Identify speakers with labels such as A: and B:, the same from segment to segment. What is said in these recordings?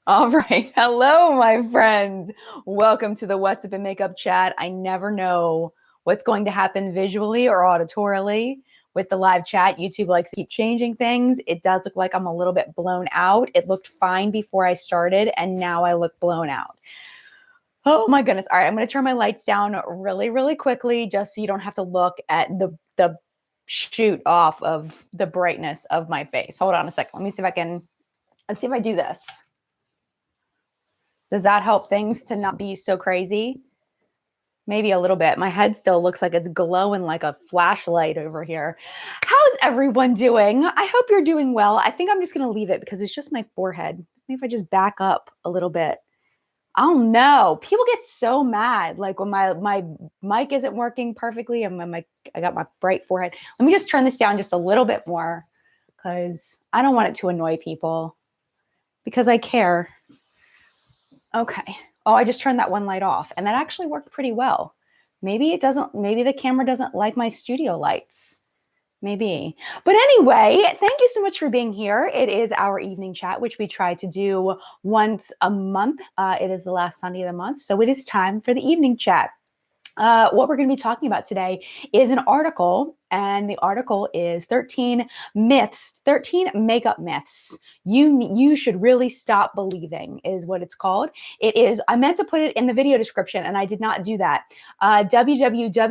A: All right. Hello, my friends. Welcome to the What's Up in Makeup chat. I never know what's going to happen visually or auditorily with the live chat. YouTube likes to keep changing things. It does look like I'm a little bit blown out. It looked fine before I started, and now I look blown out. Oh my goodness. All right. I'm going to turn my lights down really, really quickly just so you don't have to look at the shoot off of the brightness of my face. Hold on a second. Let's see if I do this. Does that help things to not be so crazy? Maybe a little bit. My head still looks like it's glowing like a flashlight over here. How's everyone doing? I hope you're doing well. I think I'm just going to leave it because it's just my forehead. Maybe if I just back up a little bit. Oh no, people get so mad like when my mic isn't working perfectly and I got my bright forehead. Let me just turn this down just a little bit more because I don't want it to annoy people because I care. Okay. Oh, I just turned that one light off and that actually worked pretty well. Maybe the camera doesn't like my studio lights. Maybe. But anyway, thank you so much for being here. It is our evening chat, which we try to do once a month. It is the last Sunday of the month. So it is time for the evening chat. What we're going to be talking about today is an article, and the article is 13 makeup myths you should really stop believing is what it's called. It is, I meant to put it in the video description, and I did not do that. www.rd.com,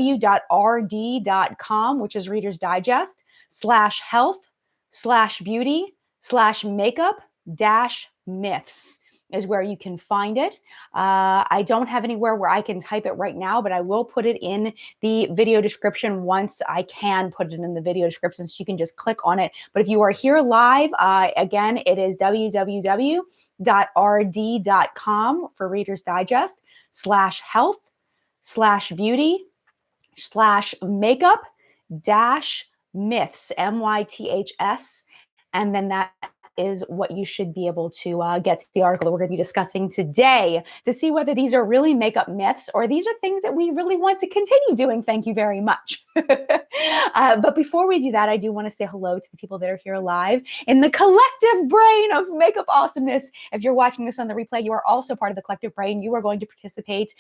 A: which is Reader's Digest, /health/beauty/makeup-myths. Is where you can find it. I don't have anywhere where I can type it right now, but I will put it in the video description once I can put it in the video description so you can just click on it. But if you are here live, again, it is www.rd.com for Reader's Digest /health/beauty/makeup-myths, MYTHS. And then that is what you should be able to get to the article that we're going to be discussing today to see whether these are really makeup myths or these are things that we really want to continue doing. Thank you very much. But before we do that, I do want to say hello to the people that are here live in the collective brain of makeup awesomeness. If you're watching this on the replay, you are also part of the collective brain. You are going to participate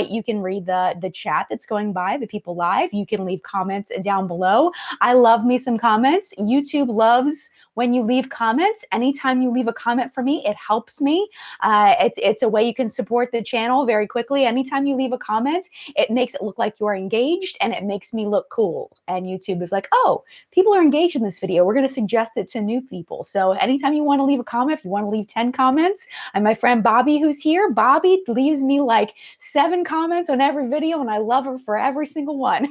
A: you can read the chat that's going by, the people live. You can leave comments down below. I love me some comments. YouTube loves when you leave comments. Anytime you leave a comment for me, it helps me. It's a way you can support the channel very quickly. Anytime you leave a comment, it makes it look like you're engaged and it makes me look cool. And YouTube is like, oh, people are engaged in this video. We're going to suggest it to new people. So anytime you want to leave a comment, if you want to leave 10 comments, and my friend Bobby who's here, Bobby leaves me like 7 comments on every video and I love her for every single one.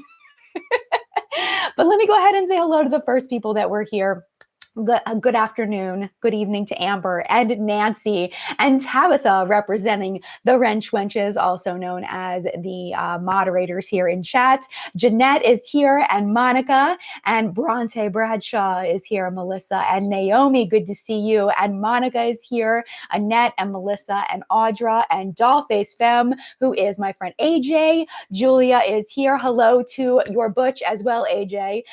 A: But let me go ahead and say hello to the first people that were here. Good afternoon, good evening to Amber and Nancy and Tabitha, representing the Wrench Wenches, also known as the moderators here in chat. Jeanette is here, and Monica, and Bronte Bradshaw is here, Melissa and Naomi, good to see you. And Monica is here, Annette and Melissa and Audra and Dollface Femme, who is my friend AJ. Julia is here. Hello to your Butch as well, AJ.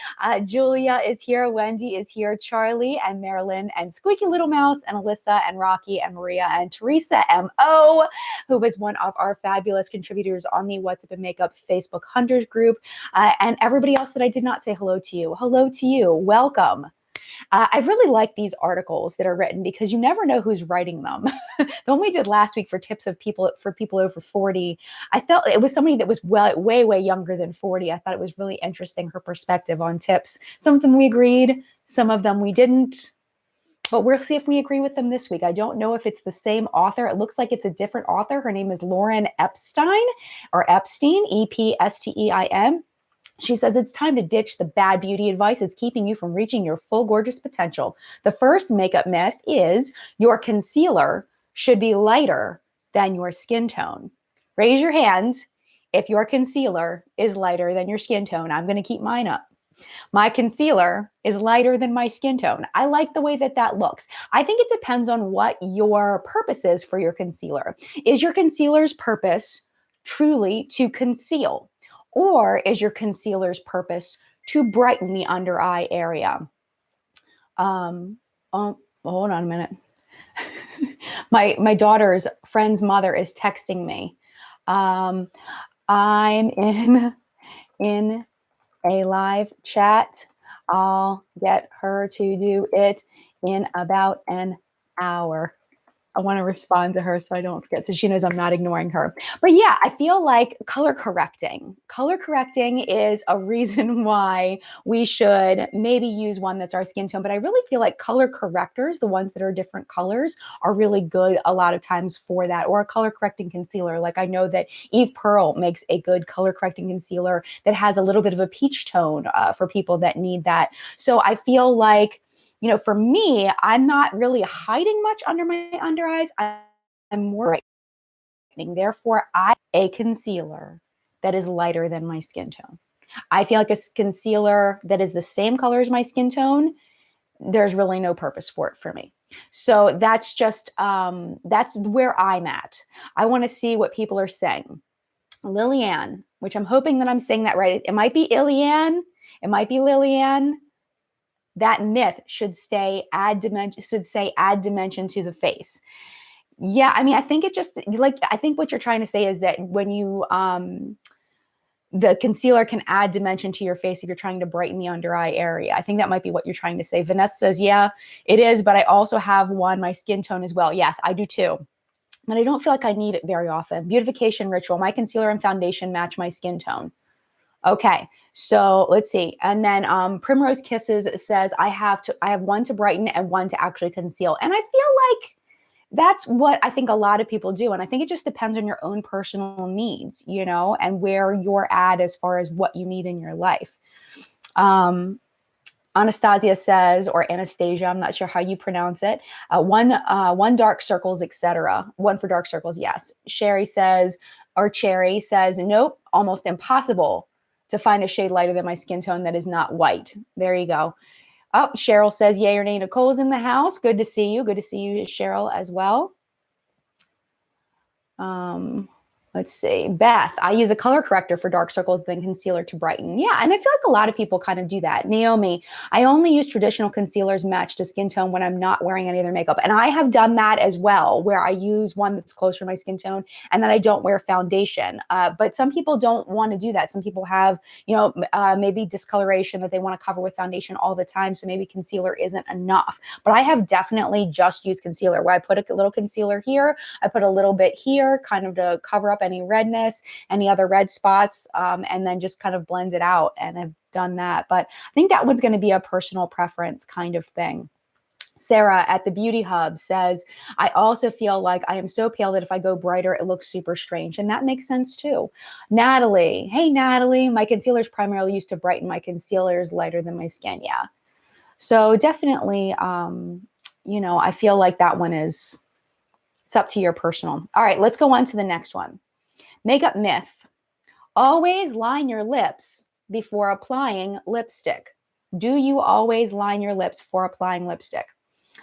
A: Julia is here, Wendy is here, Charlie and Marilyn and Squeaky Little Mouse and Alyssa and Rocky and Maria and Teresa M.O., who was one of our fabulous contributors on the What's Up in Makeup Facebook Hunters group, and everybody else that I did not say hello to you. Hello to you. Welcome. I really like these articles that are written because you never know who's writing them. The one we did last week for tips of people over 40, I felt it was somebody that was way younger than 40. I thought it was really interesting, her perspective on tips. Some of them we agreed, some of them we didn't. But we'll see if we agree with them this week. I don't know if it's the same author. It looks like it's a different author. Her name is Lauren Epstein, Epstein. She says it's time to ditch the bad beauty advice that's keeping you from reaching your full gorgeous potential. The first makeup myth is your concealer should be lighter than your skin tone. Raise your hand if your concealer is lighter than your skin tone. I'm going to keep mine up. My concealer is lighter than my skin tone. I like the way that looks. I think it depends on what your purpose is for your concealer. Is your concealer's purpose truly to conceal? Or is your concealer's purpose to brighten the under eye area? Hold on a minute. My daughter's friend's mother is texting me. I'm in a live chat. I'll get her to do it in about an hour. I want to respond to her so I don't forget. So she knows I'm not ignoring her. But yeah, I feel like color correcting. Color correcting is a reason why we should maybe use one that's our skin tone. But I really feel like color correctors, the ones that are different colors, are really good a lot of times for that. Or a color correcting concealer. Like I know that Eve Pearl makes a good color correcting concealer that has a little bit of a peach tone for people that need that. So I feel like, you know, for me, I'm not really hiding much under my under eyes. I'm more brightening. Therefore, I a concealer that is lighter than my skin tone. I feel like a concealer that is the same color as my skin tone, there's really no purpose for it for me. So that's just, that's where I'm at. I want to see what people are saying. Lillian, which I'm hoping that I'm saying that right. It might be Ilian. It might be Lillian. That myth should say add dimension to the face. Yeah, I mean, I think it just like I think what you're trying to say is that when you the concealer can add dimension to your face if you're trying to brighten the under eye area. I think that might be what you're trying to say. Vanessa says, yeah, it is, but I also have one, my skin tone as well. Yes, I do too. But I don't feel like I need it very often. Beautification ritual. My concealer and foundation match my skin tone. Okay, so let's see. And then Primrose Kisses says, I have one to brighten and one to actually conceal. And I feel like that's what I think a lot of people do. And I think it just depends on your own personal needs, you know, and where you're at as far as what you need in your life. Anastasia says, or Anastasia, I'm not sure how you pronounce it. One dark circles, etc. One for dark circles, yes. Sherry says, or Cherry says, nope, almost impossible to find a shade lighter than my skin tone that is not white. There you go. Oh, Cheryl says, yay or nay, Nicole's in the house. Good to see you. Good to see you, Cheryl, as well. Let's see. Beth, I use a color corrector for dark circles, then concealer to brighten. Yeah, and I feel like a lot of people kind of do that. Naomi, I only use traditional concealers matched to skin tone when I'm not wearing any other makeup. And I have done that as well, where I use one that's closer to my skin tone and then I don't wear foundation. But some people don't want to do that. Some people have, you know, maybe discoloration that they want to cover with foundation all the time. So maybe concealer isn't enough. But I have definitely just used concealer where I put a little concealer here. I put a little bit here kind of to cover up any redness, any other red spots, and then just kind of blend it out. And I've done that. But I think that one's going to be a personal preference kind of thing. Sarah at the Beauty Hub says, I also feel like I am so pale that if I go brighter, it looks super strange. And that makes sense too. Natalie, hey, Natalie, my concealer is primarily used to brighten. My concealer is lighter than my skin. Yeah. So definitely, you know, I feel like that one is, it's up to your personal. All right, let's go on to the next one. Makeup myth. Always line your lips before applying lipstick. Do you always line your lips before applying lipstick?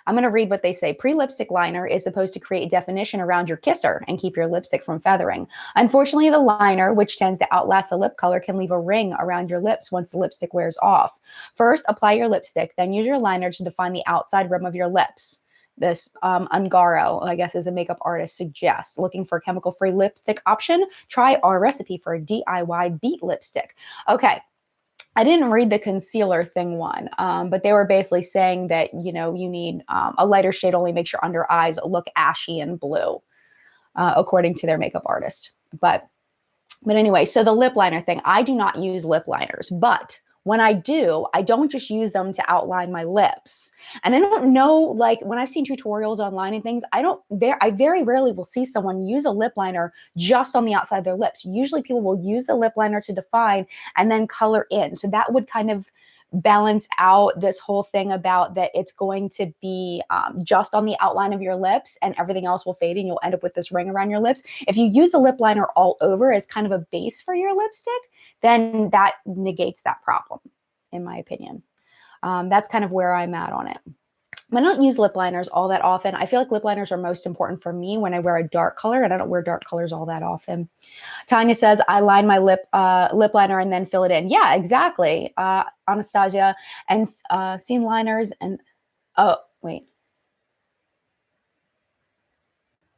A: I'm going to read what they say. Pre-lipstick liner is supposed to create definition around your kisser and keep your lipstick from feathering. Unfortunately, the liner, which tends to outlast the lip color, can leave a ring around your lips once the lipstick wears off. First, apply your lipstick, then use your liner to define the outside rim of your lips. This Ungaro, I guess, as a makeup artist, suggests. Looking for a chemical-free lipstick option? Try our recipe for a DIY beet lipstick. Okay. I didn't read the concealer thing one, but they were basically saying that, you know, you need a lighter shade only makes your under eyes look ashy and blue, according to their makeup artist. But anyway, so the lip liner thing, I do not use lip liners, but when I do, I don't just use them to outline my lips. And I don't know, like when I've seen tutorials online and things, I very rarely will see someone use a lip liner just on the outside of their lips. Usually people will use the lip liner to define and then color in. So that would kind of balance out this whole thing about that it's going to be just on the outline of your lips and everything else will fade and you'll end up with this ring around your lips. If you use the lip liner all over as kind of a base for your lipstick, then that negates that problem, in my opinion. That's kind of where I'm at on it. I don't use lip liners all that often. I feel like lip liners are most important for me when I wear a dark color, and I don't wear dark colors all that often. Tanya says, I line my lip liner and then fill it in. Yeah, exactly. Anastasia, and seen liners and, oh, wait.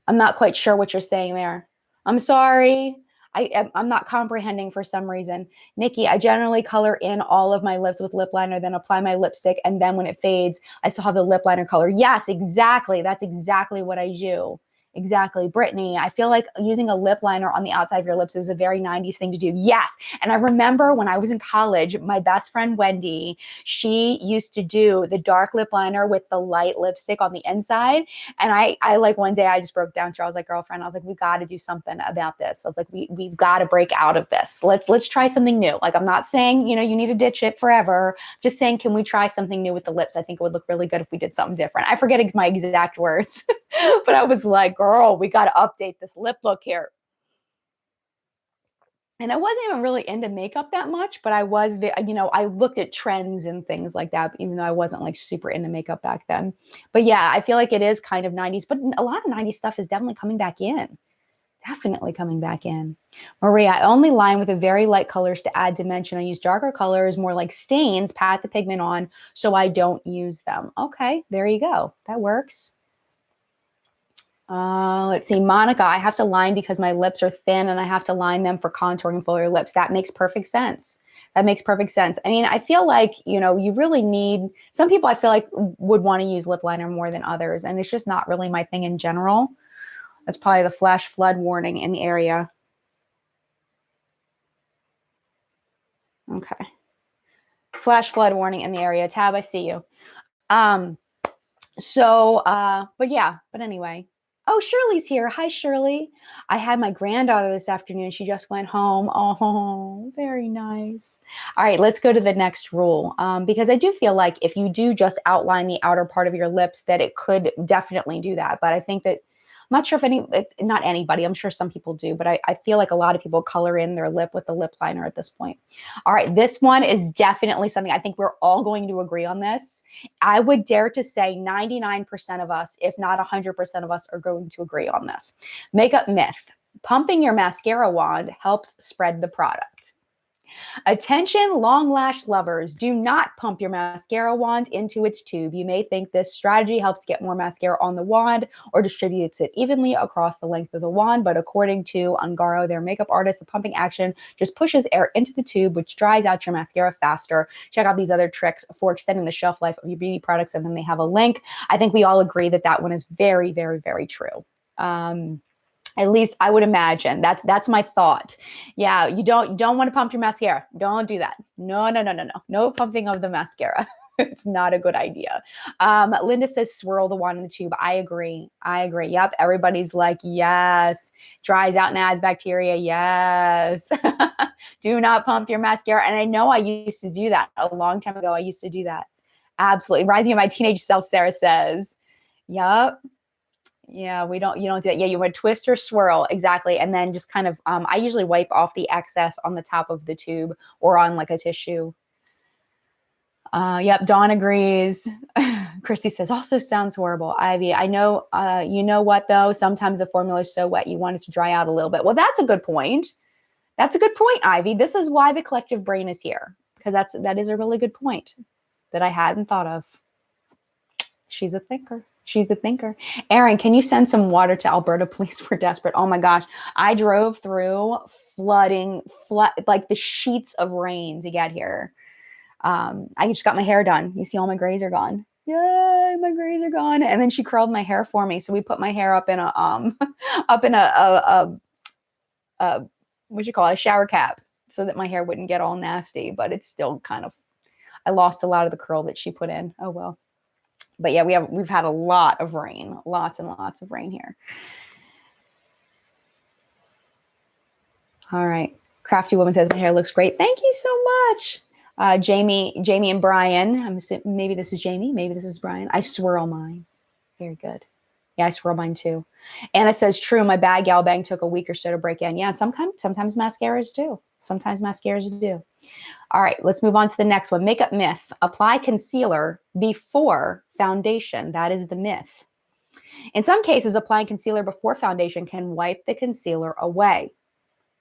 A: I'm not quite sure what you're saying there. I'm sorry. I'm not comprehending for some reason. Nikki, I generally color in all of my lips with lip liner, then apply my lipstick. And then when it fades, I still have the lip liner color. Yes, exactly. That's exactly what I do. Exactly. Brittany, I feel like using a lip liner on the outside of your lips is a very 90s thing to do. Yes. And I remember when I was in college, my best friend, Wendy, she used to do the dark lip liner with the light lipstick on the inside. And I like one day I just broke down to her. I was like, girlfriend, I was like, we got to do something about this. I was like, we've got to break out of this. Let's try something new. Like, I'm not saying, you need to ditch it forever. Just saying, can we try something new with the lips? I think it would look really good if we did something different. I forget my exact words, but I was like, girl, we got to update this lip look here. And I wasn't even really into makeup that much, but I was, I looked at trends and things like that, even though I wasn't like super into makeup back then. But yeah, I feel like it is kind of 90s, but a lot of 90s stuff is definitely coming back in. Definitely coming back in. Maria, I only line with a very light colors to add dimension. I use darker colors, more like stains, pat the pigment on, so I don't use them. Okay, there you go. That works. Let's see, Monica, I have to line because my lips are thin and I have to line them for contouring fuller lips. That makes perfect sense. That makes perfect sense. I mean, I feel like, you really need, some people I feel like would want to use lip liner more than others. And it's just not really my thing in general. That's probably the flash flood warning in the area. Okay. Flash flood warning in the area. Tab, I see you. But anyway. Oh, Shirley's here. Hi, Shirley. I had my granddaughter this afternoon. She just went home. Oh, very nice. All right, let's go to the next rule. Because I do feel like if you do just outline the outer part of your lips, that it could definitely do that. But I think that I'm not sure if not anybody, I'm sure some people do, but I feel like a lot of people color in their lip with the lip liner at this point. All right, this one is definitely something I think we're all going to agree on this. I would dare to say 99% of us, if not 100% of us, are going to agree on this. Makeup myth. Pumping your mascara wand helps spread the product. Attention, long lash lovers, do not pump your mascara wand into its tube. You may think this strategy helps get more mascara on the wand or distributes it evenly across the length of the wand, but according to Ungaro, their makeup artist, the pumping action just pushes air into the tube, which dries out your mascara faster. Check out these other tricks for extending the shelf life of your beauty products, and then they have a link. I think we all agree that that one is very, very, very true. At least I would imagine. That's my thought. Yeah, you don't want to pump your mascara. Don't do that. No. No pumping of the mascara. It's not a good idea. Linda says swirl the wand in the tube. I agree. Yep. Everybody's like, yes. Dries out and adds bacteria. Yes. Do not pump your mascara. And I know I used to do that a long time ago. I used to do that. Absolutely. Rising in my teenage self, Sarah says. Yep. Yeah, you don't do that. Yeah, you would twist or swirl. Exactly. And then just kind of, I usually wipe off the excess on the top of the tube or on like a tissue. Yep, Dawn agrees. Christy says, also sounds horrible. Ivy, I know, you know what though? Sometimes the formula is so wet, you want it to dry out a little bit. Well, that's a good point. That's a good point, Ivy. This is why the collective brain is here, because that is a really good point that I hadn't thought of. She's a thinker. Aaron, can you send some water to Alberta, please? We're desperate. Oh my gosh. I drove through flooding, like the sheets of rain to get here. I just got my hair done. You see all my grays are gone. Yay, my grays are gone. And then she curled my hair for me. So we put my hair up in a what you call it, a shower cap, so that my hair wouldn't get all nasty, but it's still kind of, I lost a lot of the curl that she put in. Oh well. But yeah, we've had a lot of rain, lots and lots of rain here. All right. Crafty Woman says, my hair looks great. Thank you so much. Jamie and Brian. I'm assuming, maybe this is Jamie. Maybe this is Brian. I swirl mine. Very good. Yeah, I swirl mine too. Anna says, true. My bag gal bang took a week or so to break in. Yeah, and sometimes mascaras do. All right, let's move on to the next one. Makeup myth. Apply concealer before foundation. That is the myth. In some cases, applying concealer before foundation can wipe the concealer away.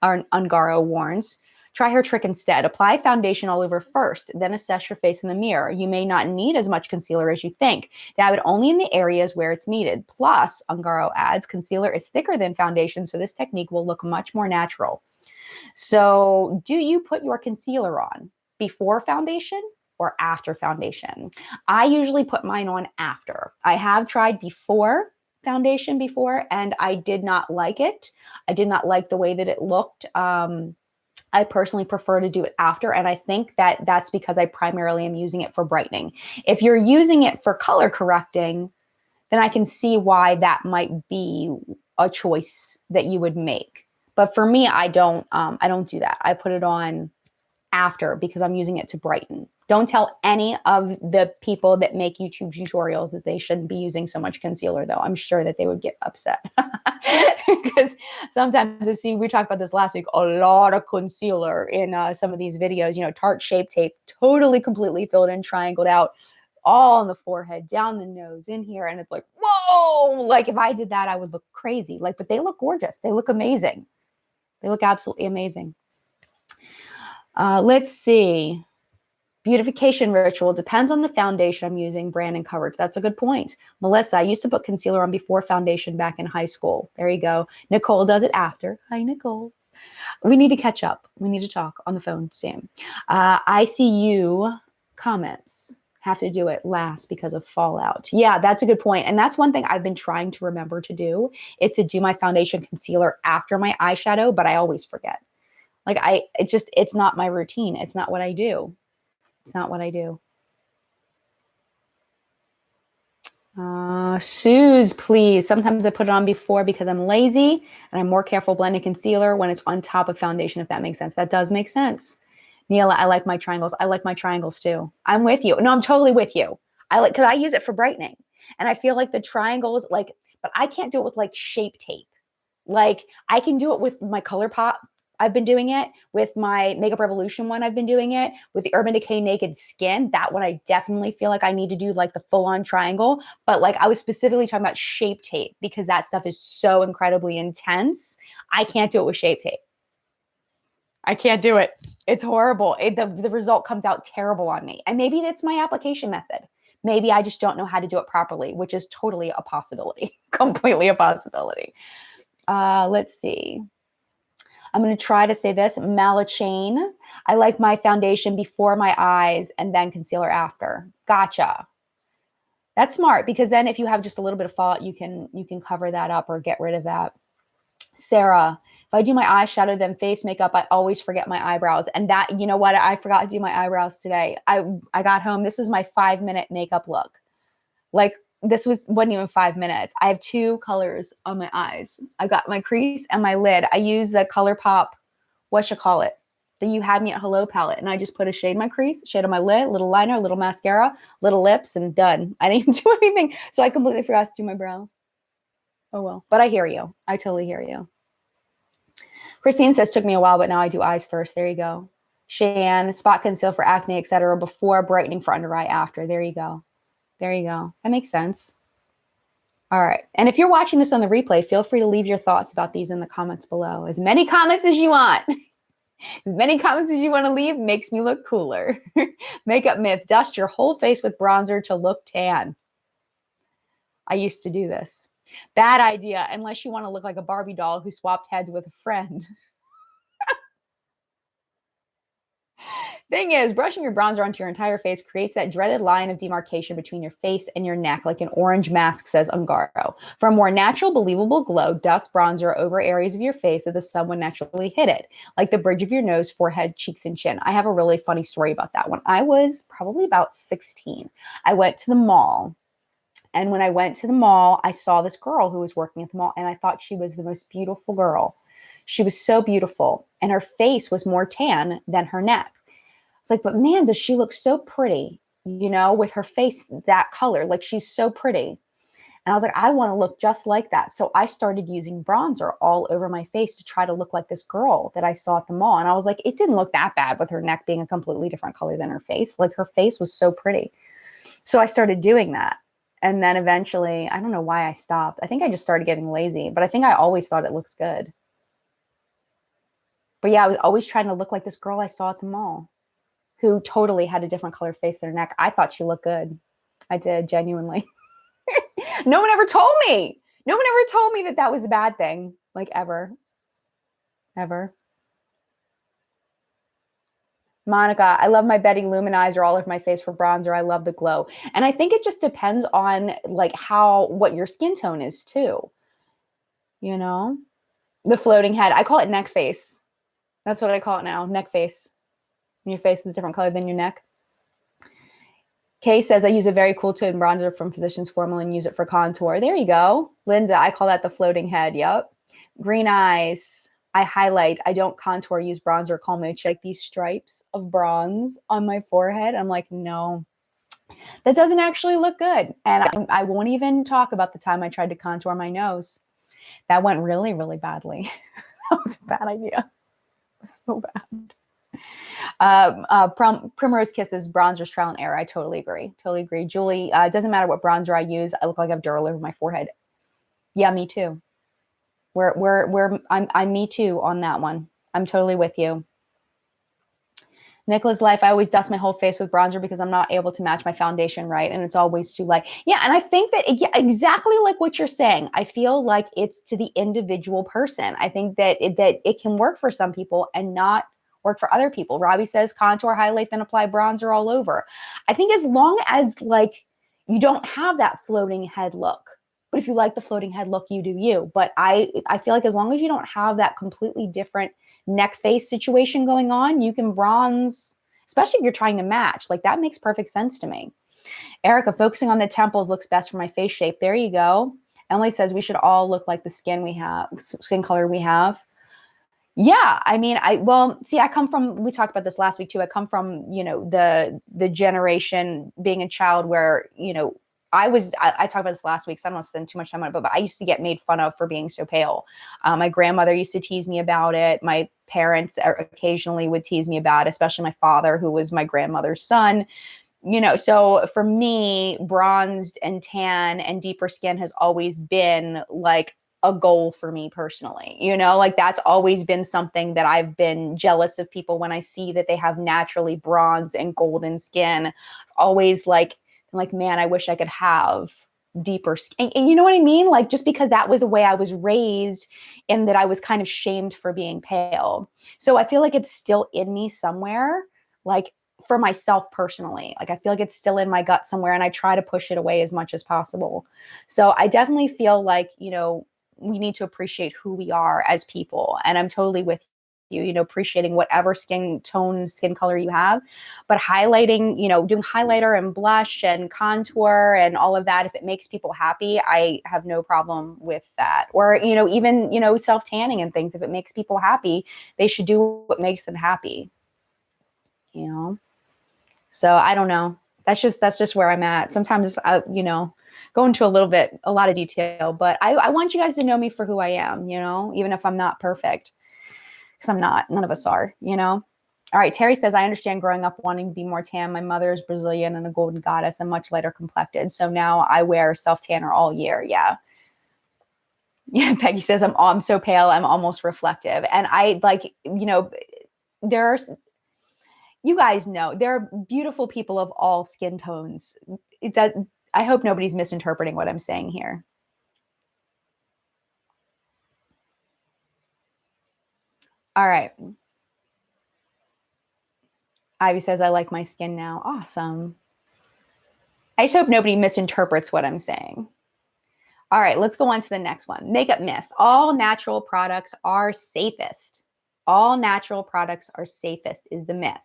A: Ungaro warns. Try her trick instead. Apply foundation all over first, then assess your face in the mirror. You may not need as much concealer as you think. Dab it only in the areas where it's needed. Plus, Ungaro adds, concealer is thicker than foundation, so this technique will look much more natural. So, do you put your concealer on before foundation or after foundation? I usually put mine on after. I have tried before foundation before, and I did not like it. I did not like the way that it looked. I personally prefer to do it after, and I think that that's because I primarily am using it for brightening. If you're using it for color correcting, then I can see why that might be a choice that you would make. But for me, I don't do that. I put it on after because I'm using it to brighten. Don't tell any of the people that make YouTube tutorials that they shouldn't be using so much concealer, though. I'm sure that they would get upset because sometimes I see, we talked about this last week, a lot of concealer in some of these videos, you know, Tarte Shape Tape, totally completely filled in, triangled out, all on the forehead, down the nose, in here. And it's like, whoa, like if I did that, I would look crazy. Like, but they look gorgeous. They look amazing. They look absolutely amazing. Let's see. Beautification ritual depends on the foundation I'm using, brand, and coverage. That's a good point. Melissa, I used to put concealer on before foundation back in high school. There you go. Nicole does it after. Hi, Nicole. We need to catch up. We need to talk on the phone soon. ICU comments. Have to do it last because of fallout. Yeah, that's a good point. And that's one thing I've been trying to remember to do is to do my foundation concealer after my eyeshadow, but I always forget. Like it's not my routine. It's not what I do. It's not what I do. Suze, please. Sometimes I put it on before because I'm lazy and I'm more careful blending concealer when it's on top of foundation, if that makes sense. That does make sense. Neela, I like my triangles. I like my triangles too. I'm with you. No, I'm totally with you. Because I use it for brightening. And I feel like the triangles, but I can't do it with like Shape Tape. Like I can do it with my ColourPop. I've been doing it with my Makeup Revolution one. I've been doing it with the Urban Decay Naked Skin. That one, I definitely feel like I need to do like the full on triangle. But like I was specifically talking about Shape Tape because that stuff is so incredibly intense. I can't do it with Shape Tape. I can't do it. It's horrible. The result comes out terrible on me. And maybe that's my application method. Maybe I just don't know how to do it properly, which is totally a possibility. Completely a possibility. Let's see. I'm going to try to say this. Malachain. I like my foundation before my eyes and then concealer after. Gotcha. That's smart because then if you have just a little bit of fallout, you can cover that up or get rid of that. Sarah, if I do my eyeshadow, then face makeup, I always forget my eyebrows. And that, you know what? I forgot to do my eyebrows today. I got home. This was my 5-minute makeup look. Like wasn't even 5 minutes. I have 2 colors on my eyes. I got my crease and my lid. I use the ColourPop, the You Had Me at Hello palette. And I just put a shade in my crease, shade on my lid, little liner, little mascara, little lips, and done. I didn't do anything. So I completely forgot to do my brows. Oh, well. But I hear you. I totally hear you. Christine says, took me a while, but now I do eyes first. There you go. Cheyenne, spot conceal for acne, etc. before, brightening for under eye after. There you go. There you go. That makes sense. All right. And if you're watching this on the replay, feel free to leave your thoughts about these in the comments below. As many comments as you want. As many comments as you want to leave makes me look cooler. Makeup myth, dust your whole face with bronzer to look tan. I used to do this. Bad idea, unless you want to look like a Barbie doll who swapped heads with a friend. Thing is, brushing your bronzer onto your entire face creates that dreaded line of demarcation between your face and your neck, like an orange mask, says Ungaro. For a more natural, believable glow, dust bronzer over areas of your face that the sun would naturally hit it, like the bridge of your nose, forehead, cheeks, and chin. I have a really funny story about that. When I was probably about 16, I went to the mall. And when I went to the mall, I saw this girl who was working at the mall, and I thought she was the most beautiful girl. She was so beautiful, and her face was more tan than her neck. It's like, but man, does she look so pretty, with her face that color. Like, she's so pretty. And I was like, I want to look just like that. So I started using bronzer all over my face to try to look like this girl that I saw at the mall. And I was like, it didn't look that bad with her neck being a completely different color than her face. Like, her face was so pretty. So I started doing that. And then eventually, I don't know why I stopped. I think I just started getting lazy, but I think I always thought it looks good. But yeah, I was always trying to look like this girl I saw at the mall who totally had a different color face than her neck. I thought she looked good. I did, genuinely. No one ever told me. No one ever told me that that was a bad thing, like ever. Ever. Monica, I love my Betty Luminizer all over my face for bronzer. I love the glow. And I think it just depends on like what your skin tone is too. You know, the floating head. I call it neck face. That's what I call it now. Neck face. Your face is a different color than your neck. Kay says, I use a very cool tone bronzer from Physicians Formula and use it for contour. There you go. Linda, I call that the floating head. Yep. Green eyes. I highlight. I don't contour, use bronzer. Call me like these stripes of bronze on my forehead. I'm like, no, that doesn't actually look good. And I won't even talk about the time I tried to contour my nose. That went really, really badly. That was a bad idea. So bad. Primrose Kisses, bronzer's trial and error. I totally agree. Totally agree. Julie, it doesn't matter what bronzer I use. I look like I have dirt all over my forehead. Yeah, me too. I'm me too on that one. I'm totally with you. Nicola's Life, I always dust my whole face with bronzer because I'm not able to match my foundation right. And it's always too light. Yeah. And I think that exactly like what you're saying, I feel like it's to the individual person. I think that it can work for some people and not work for other people. Robbie says contour, highlight, then apply bronzer all over. I think as long as like you don't have that floating head look, but if you like the floating head look, you do you. But I feel like as long as you don't have that completely different neck face situation going on, you can bronze, especially if you're trying to match. Like that makes perfect sense to me. Erica, focusing on the temples looks best for my face shape. There you go. Emily says we should all look like the skin color we have. Yeah, I mean, I come from, we talked about this last week too. I come from, the generation being a child where, I talked about this last week, so I don't want to spend too much time on it, but I used to get made fun of for being so pale. My grandmother used to tease me about it. My parents occasionally would tease me about it, especially my father, who was my grandmother's son. So for me, bronzed and tan and deeper skin has always been like a goal for me personally. Like that's always been something that I've been jealous of people when I see that they have naturally bronze and golden skin. Always like, man, I wish I could have deeper skin. And you know what I mean? Like just because that was the way I was raised and that I was kind of shamed for being pale. So I feel like it's still in me somewhere, like for myself personally. Like I feel like it's still in my gut somewhere and I try to push it away as much as possible. So I definitely feel like, we need to appreciate who we are as people. And I'm totally with you, appreciating whatever skin color you have, but highlighting, doing highlighter and blush and contour and all of that. If it makes people happy, I have no problem with that. Or, even, self-tanning and things. If it makes people happy, they should do what makes them happy, So I don't know. That's just where I'm at. Sometimes go into a lot of detail, but I want you guys to know me for who I am, even if I'm not perfect. Because I'm not. None of us are, All right. Terry says, I understand growing up wanting to be more tan. My mother is Brazilian and a golden goddess and much lighter complected. So now I wear self-tanner all year. Yeah. Yeah. Peggy says, I'm so pale. I'm almost reflective. And I like, there's, you guys know, there are beautiful people of all skin tones. I hope nobody's misinterpreting what I'm saying here. All right. Ivy says, I like my skin now. Awesome. I just hope nobody misinterprets what I'm saying. All right, let's go on to the next one. Makeup myth. All natural products are safest. All natural products are safest is the myth.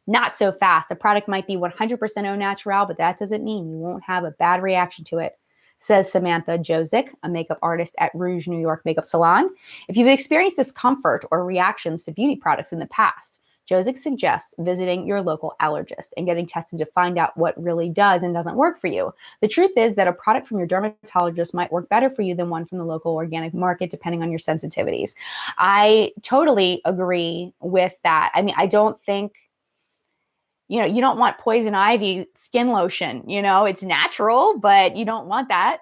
A: Not so fast. A product might be 100% au naturel, but that doesn't mean you won't have a bad reaction to it, says Samantha Jozick, a makeup artist at Rouge New York Makeup Salon. If you've experienced discomfort or reactions to beauty products in the past, Jozick suggests visiting your local allergist and getting tested to find out what really does and doesn't work for you. The truth is that a product from your dermatologist might work better for you than one from the local organic market, depending on your sensitivities. I totally agree with that. I mean, I don't think you don't want poison ivy skin lotion, it's natural, but you don't want that.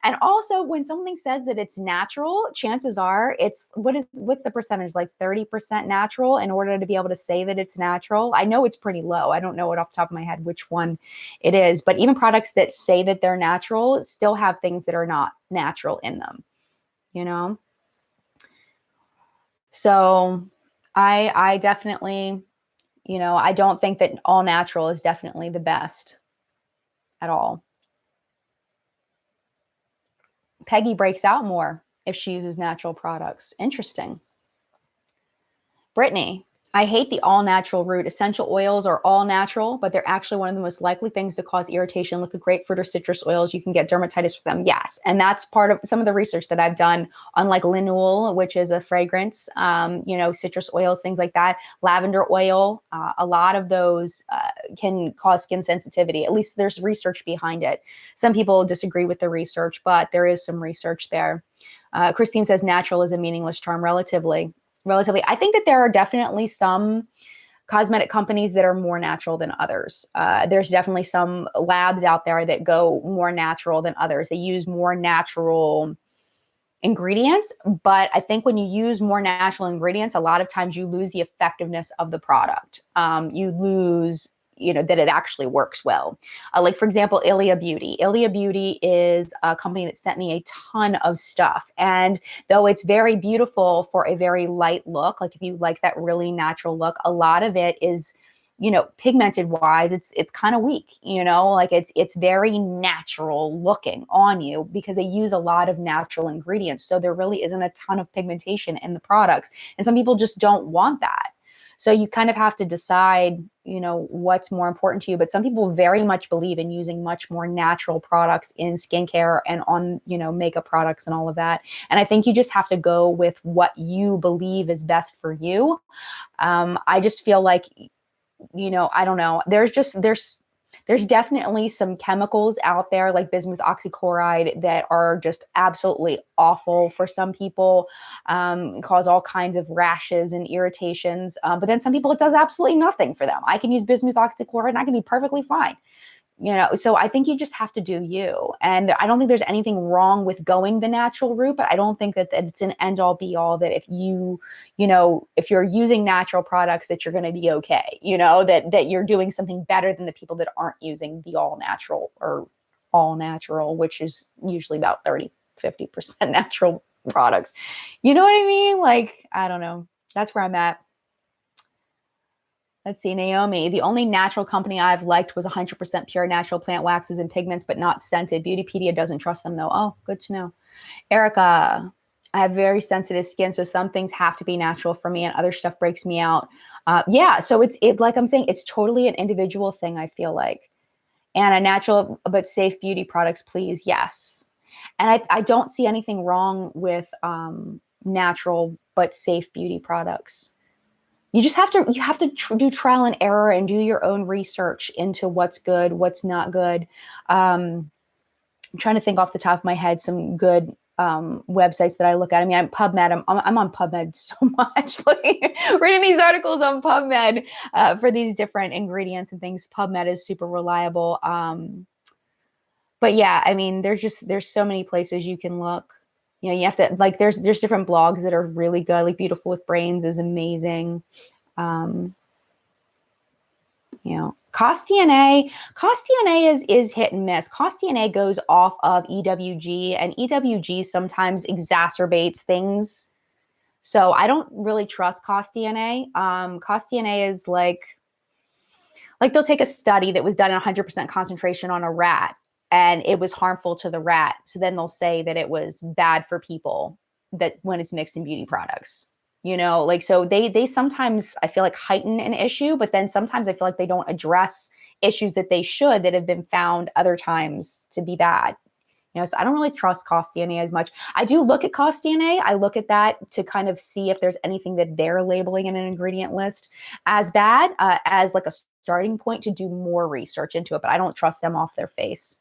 A: And also when something says that it's natural, chances are what's the percentage, like 30% natural in order to be able to say that it's natural. I know it's pretty low. I don't know it off the top of my head which one it is, but even products that say that they're natural still have things that are not natural in them, you know? So I definitely, I don't think that all natural is definitely the best at all. Peggy breaks out more if she uses natural products. Interesting. Brittany, I hate the all natural route. Essential oils are all natural, but they're actually one of the most likely things to cause irritation. Look at grapefruit or citrus oils. You can get dermatitis from them. Yes. And that's part of some of the research that I've done on like linalool, which is a fragrance, citrus oils, things like that. Lavender oil, a lot of those can cause skin sensitivity. At least there's research behind it. Some people disagree with the research, but there is some research there. Christine says natural is a meaningless term relatively. I think that there are definitely some cosmetic companies that are more natural than others. There's definitely some labs out there that go more natural than others. They use more natural ingredients, but I think when you use more natural ingredients, a lot of times you lose the effectiveness of the product. You lose that it actually works well. Like for example, Ilia Beauty. Ilia Beauty is a company that sent me a ton of stuff. And though it's very beautiful for a very light look, like if you like that really natural look, a lot of it is, pigmented wise, it's kind of weak, like it's very natural looking on you because they use a lot of natural ingredients. So there really isn't a ton of pigmentation in the products. And some people just don't want that. So you kind of have to decide, what's more important to you. But some people very much believe in using much more natural products in skincare and on, makeup products and all of that. And I think you just have to go with what you believe is best for you. I just feel like, I don't know. There's definitely some chemicals out there like bismuth oxychloride that are just absolutely awful for some people, cause all kinds of rashes and irritations. But then some people, it does absolutely nothing for them. I can use bismuth oxychloride and I can be perfectly fine. So I think you just have to do you. And I don't think there's anything wrong with going the natural route, but I don't think that it's an end all be all that if if you're using natural products that you're going to be okay, that you're doing something better than the people that aren't using the all natural or all natural, which is usually about 30-50% natural products. You know what I mean? Like, I don't know. That's where I'm at. Let's see, Naomi. The only natural company I've liked was 100% pure natural plant waxes and pigments, but not scented. Beautypedia doesn't trust them though. Oh, good to know. Erica, I have very sensitive skin, so some things have to be natural for me and other stuff breaks me out. Yeah, so it's like I'm saying, it's totally an individual thing, I feel like. And a natural but safe beauty products, please. Yes. And I don't see anything wrong with natural but safe beauty products. You just have to do trial and error and do your own research into what's good, what's not good. I'm trying to think off the top of my head some good websites that I look at. I mean, I'm PubMed. I'm on PubMed so much, like reading these articles on PubMed for these different ingredients and things. PubMed is super reliable. But yeah, I mean, there's so many places you can look. You have to there's different blogs that are really good. Like Beautiful with Brains is amazing. Cost DNA is hit and miss. Cost DNA goes off of EWG, and EWG sometimes exacerbates things. So I don't really trust Cost DNA. Cost DNA is like they'll take a study that was done at 100% concentration on a rat and it was harmful to the rat. So then they'll say that it was bad for people that when it's mixed in beauty products, so they sometimes I feel like heighten an issue, but then sometimes I feel like they don't address issues that they should that have been found other times to be bad. So I don't really trust Cost DNA as much. I do look at Cost DNA. I look at that to kind of see if there's anything that they're labeling in an ingredient list as bad, as like a starting point to do more research into it, but I don't trust them off their face.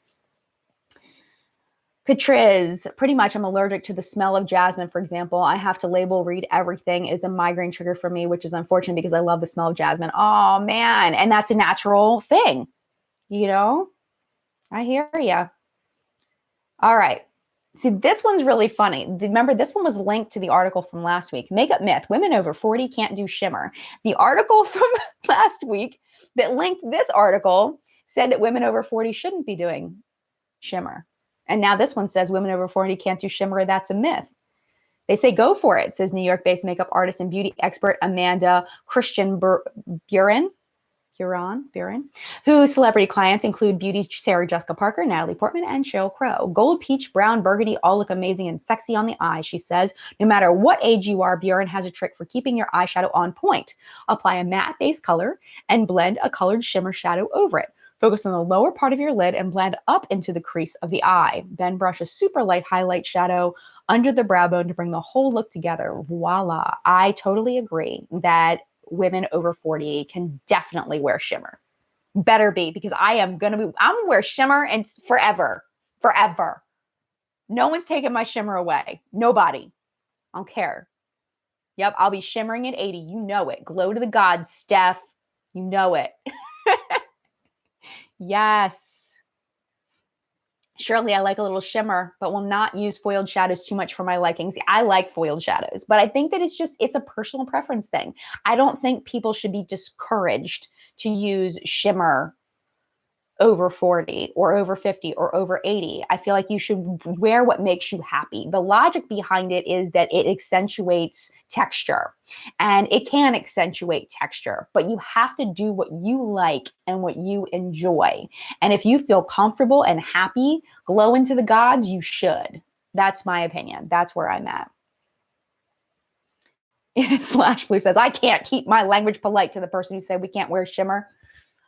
A: Patriz, pretty much I'm allergic to the smell of jasmine, for example. I have to label read everything. It's a migraine trigger for me, which is unfortunate because I love the smell of jasmine. Oh, man. And that's a natural thing, you know? I hear you. All right. See, this one's really funny. Remember, this one was linked to the article from last week. Makeup myth, women over 40 can't do shimmer. The article from last week that linked this article said that women over 40 shouldn't be doing shimmer. And now this one says women over 40 can't do shimmer. That's a myth. They say go for it, says New York-based makeup artist and beauty expert Amanda Christian Buren, whose celebrity clients include beauty Sarah Jessica Parker, Natalie Portman, and Sheryl Crow. Gold, peach, brown, burgundy all look amazing and sexy on the eye, she says. No matter what age you are, Buren has a trick for keeping your eyeshadow on point. Apply a matte base color and blend a colored shimmer shadow over it. Focus on the lower part of your lid and blend up into the crease of the eye. Then brush a super light highlight shadow under the brow bone to bring the whole look together. Voila. I totally agree that women over 40 can definitely wear shimmer. Better be, because I'm gonna wear shimmer and forever. No one's taking my shimmer away. Nobody. I don't care. Yep, I'll be shimmering at 80. You know it. Glow to the gods, Steph. You know it. Yes. Surely I like a little shimmer, but will not use foiled shadows too much for my likings. I like foiled shadows, but I think that it's a personal preference thing. I don't think people should be discouraged to use shimmer over 40 or over 50 or over 80. I feel like you should wear what makes you happy. The logic behind it is that it accentuates texture, and it can accentuate texture, but you have to do what you like and what you enjoy. And if you feel comfortable and happy, glow into the gods, you should. That's my opinion. That's where I'm at. Slash Blue says, I can't keep my language polite to the person who said we can't wear shimmer.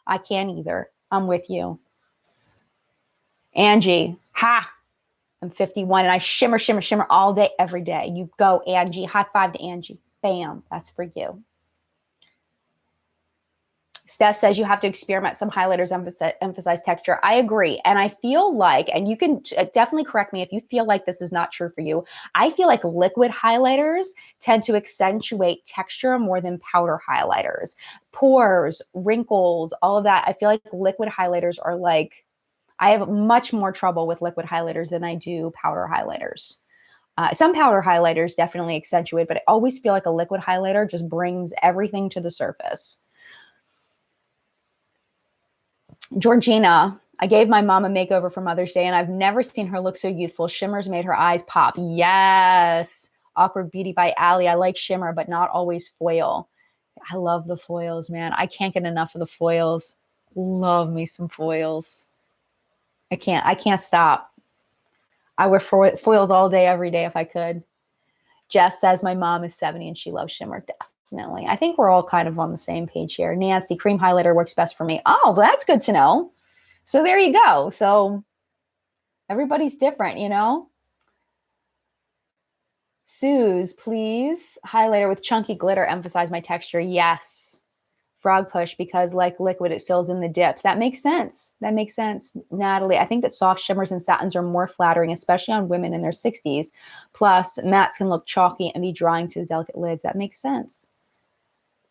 A: I can't either. I'm with you. Angie, I'm 51 and I shimmer all day, every day. You go, Angie. High five to Angie. Bam. That's for you. Steph says you have to experiment. Some highlighters emphasize texture. I agree. And I feel like, and you can definitely correct me if you feel like this is not true for you. I feel like liquid highlighters tend to accentuate texture more than powder highlighters. Pores, wrinkles, all of that. I feel like liquid highlighters are like, I have much more trouble with liquid highlighters than I do powder highlighters. Some powder highlighters definitely accentuate, but I always feel like a liquid highlighter just brings everything to the surface. Georgina, I gave my mom a makeover for Mother's Day and I've never seen her look so youthful. Shimmers made her eyes pop. Yes. Awkward Beauty by Allie. I like shimmer, but not always foil. I love the foils, man. I can't get enough of the foils. Love me some foils. I can't stop. I wear foils all day, every day if I could. Jess says my mom is 70 and she loves shimmer. Definitely. I think we're all kind of on the same page here. Nancy, cream highlighter works best for me. Oh, well, that's good to know. So there you go. So everybody's different, you know? Suze, please. Highlighter with chunky glitter. Emphasize my texture. Yes. Frog push, because like liquid, it fills in the dips. That makes sense. That makes sense. Natalie, I think that soft shimmers and satins are more flattering, especially on women in their 60s. Plus, mattes can look chalky and be drying to the delicate lids. That makes sense.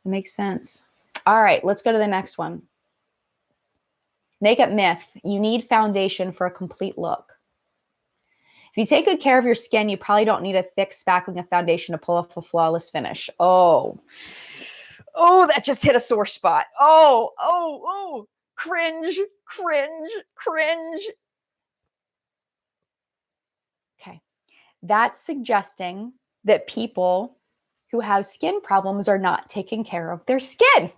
A: It makes sense. All right, let's go to the next one. Makeup myth. You need foundation for a complete look. If you take good care of your skin, you probably don't need a thick spackling of foundation to pull off a flawless finish. Oh, that just hit a sore spot. Oh, cringe. Okay. That's suggesting that people who have skin problems are not taking care of their skin.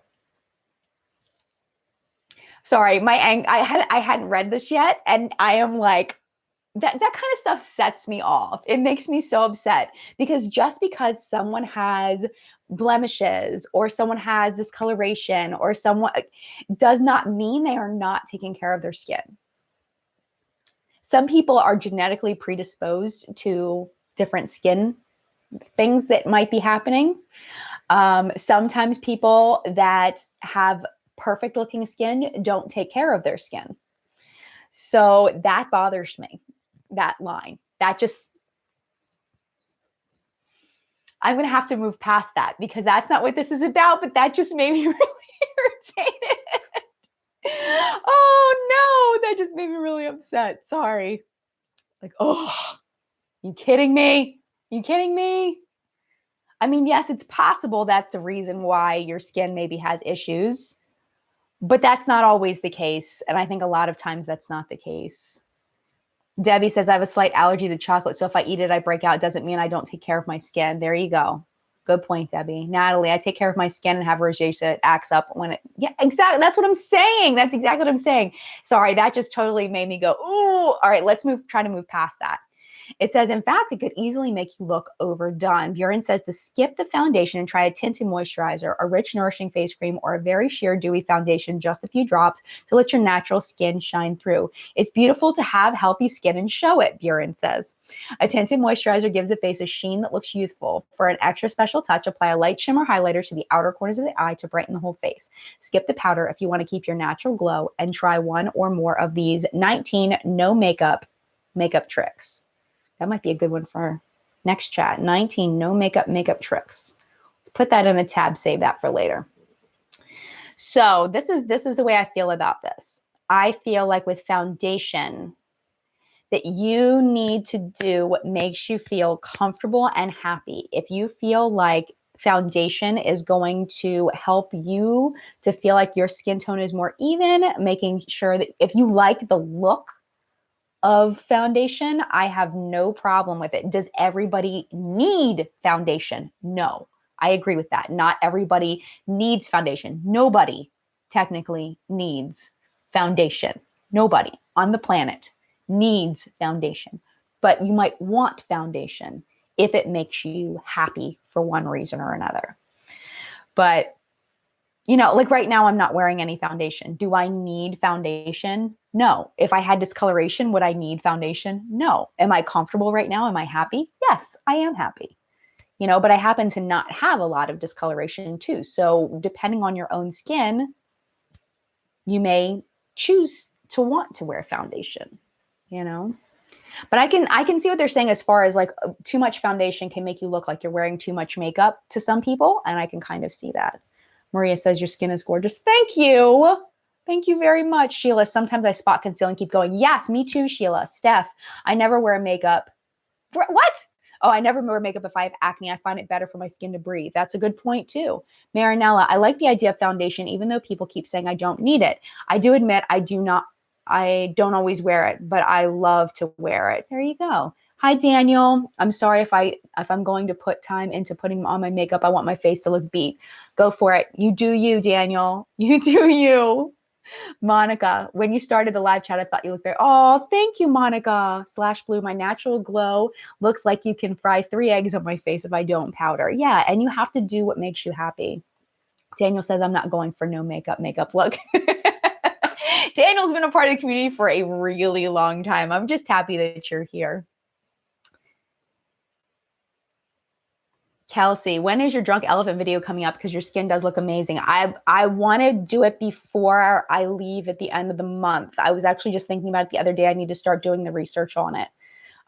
A: Sorry, I hadn't read this yet, and I am like, that kind of stuff sets me off. It makes me so upset, because just because someone has blemishes or someone has discoloration or someone does not mean they are not taking care of their skin. Some people are genetically predisposed to different skin things that might be happening. Sometimes people that have perfect looking skin don't take care of their skin. So that bothers me. that line. That just, I'm going to have to move past that because that's not what this is about, but that just made me really irritated. Oh no, that just made me really upset. Sorry. Like, oh, you kidding me? You kidding me? I mean, yes, it's possible that's the reason why your skin maybe has issues, but that's not always the case. And I think a lot of times that's not the case. Debbie says, I have a slight allergy to chocolate, so if I eat it, I break out. It doesn't mean I don't take care of my skin. There you go. Good point, Debbie. Natalie, I take care of my skin and have rosacea. It acts up when it, yeah, exactly. That's what I'm saying. That's exactly what I'm saying. Sorry, that just totally made me go, ooh. All right, let's try to move past that. It says, in fact, it could easily make you look overdone. Buren says to skip the foundation and try a tinted moisturizer, a rich, nourishing face cream, or a very sheer, dewy foundation, just a few drops to let your natural skin shine through. It's beautiful to have healthy skin and show it, Buren says. A tinted moisturizer gives the face a sheen that looks youthful. For an extra special touch, apply a light shimmer highlighter to the outer corners of the eye to brighten the whole face. Skip the powder if you want to keep your natural glow and try one or more of these 19 no makeup tricks. That might be a good one for our next chat. 19 no makeup tricks. Let's put that in a tab, save that for later. So this is the way I feel about this. I feel like with foundation that you need to do what makes you feel comfortable and happy. If you feel like foundation is going to help you to feel like your skin tone is more even, making sure that if you like the look of foundation, I have no problem with it. Does everybody need foundation? No, I agree with that. Not everybody needs foundation. Nobody technically needs foundation. Nobody on the planet needs foundation, but you might want foundation if it makes you happy for one reason or another. But you know, like right now, I'm not wearing any foundation. Do I need foundation? No. If I had discoloration, would I need foundation? No. Am I comfortable right now? Am I happy? Yes, I am happy. You know, but I happen to not have a lot of discoloration too. So depending on your own skin, you may choose to want to wear foundation, you know? But I can see what they're saying as far as like too much foundation can make you look like you're wearing too much makeup to some people. And I can kind of see that. Maria says, your skin is gorgeous. Thank you. Thank you very much, Sheila. Sometimes I spot conceal and keep going. Yes, me too, Sheila. Steph, I never wear makeup. What? Oh, I never wear makeup if I have acne. I find it better for my skin to breathe. That's a good point too. Marinella, I like the idea of foundation, even though people keep saying I don't need it. I do admit I don't always wear it, but I love to wear it. There you go. Hi, Daniel. I'm sorry if I'm going to put time into putting on my makeup. I want my face to look beat. Go for it. You do you, Daniel. You do you. Monica, when you started the live chat, I thought you looked very, oh, thank you, Monica. /blue, my natural glow looks like you can fry 3 eggs on my face if I don't powder. Yeah, and you have to do what makes you happy. Daniel says, I'm not going for no makeup look. Daniel's been a part of the community for a really long time. I'm just happy that you're here. Kelsey, when is your drunk elephant video coming up? Because your skin does look amazing. I want to do it before I leave at the end of the month. I was actually just thinking about it the other day. I need to start doing the research on it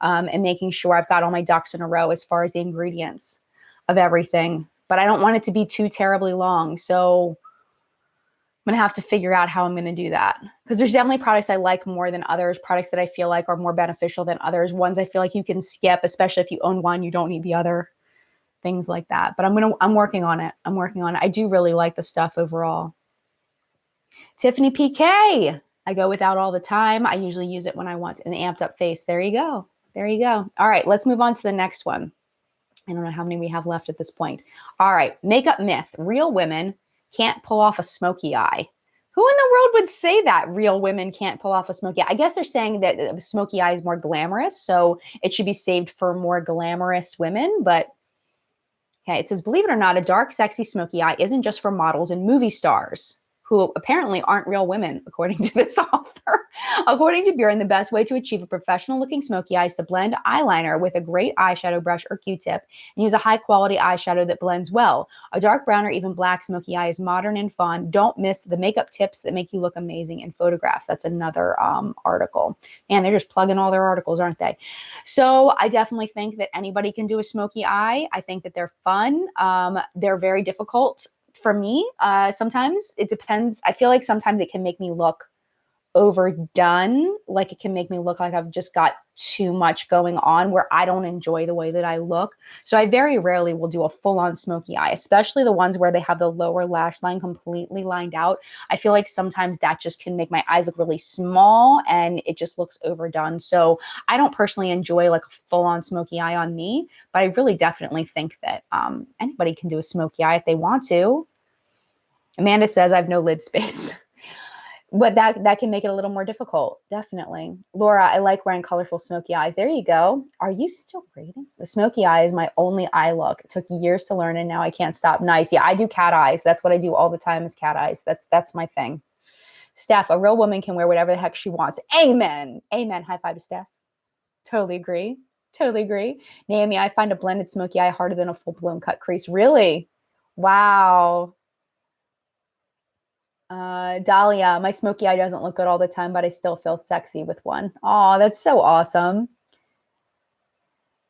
A: and making sure I've got all my ducks in a row as far as the ingredients of everything. But I don't want it to be too terribly long. So I'm going to have to figure out how I'm going to do that. Because there's definitely products I like more than others, products that I feel like are more beneficial than others, ones I feel like you can skip, especially if you own one, you don't need the other. Things like that. But I'm working on it. I do really like the stuff overall. Tiffany PK. I go without all the time. I usually use it when I want an amped up face. There you go. There you go. All right, let's move on to the next one. I don't know how many we have left at this point. All right, makeup myth. Real women can't pull off a smoky eye. Who in the world would say that real women can't pull off a smoky eye? I guess they're saying that a smoky eye is more glamorous, so it should be saved for more glamorous women, but okay, it says, believe it or not, a dark, sexy, smoky eye isn't just for models and movie stars. who apparently aren't real women, according to this author. According to Buren, the best way to achieve a professional-looking smoky eye is to blend eyeliner with a great eyeshadow brush or Q-tip and use a high-quality eyeshadow that blends well. A dark brown or even black smoky eye is modern and fun. Don't miss the makeup tips that make you look amazing in photographs. That's another article. Man, they're just plugging all their articles, aren't they? So I definitely think that anybody can do a smoky eye. I think that they're fun. They're very difficult for me. Sometimes it depends. I feel like sometimes it can make me look overdone. Like it can make me look like I've just got too much going on where I don't enjoy the way that I look. So I very rarely will do a full-on smoky eye, especially the ones where they have the lower lash line completely lined out. I feel like sometimes that just can make my eyes look really small and it just looks overdone. So I don't personally enjoy like a full-on smoky eye on me, but I really definitely think that anybody can do a smoky eye if they want to. Amanda says I have no lid space. But that can make it a little more difficult. Definitely. Laura, I like wearing colorful smoky eyes. There you go. Are you still reading? The smoky eye is my only eye look. It took years to learn and now I can't stop. Nice. Yeah, I do cat eyes. That's what I do all the time is cat eyes. That's my thing. Steph, a real woman can wear whatever the heck she wants. Amen. Amen. High five to Steph. Totally agree. Totally agree. Naomi, I find a blended smoky eye harder than a full-blown cut crease. Really? Wow. Dahlia, my smoky eye doesn't look good all the time, but I still feel sexy with one. Oh, that's so awesome.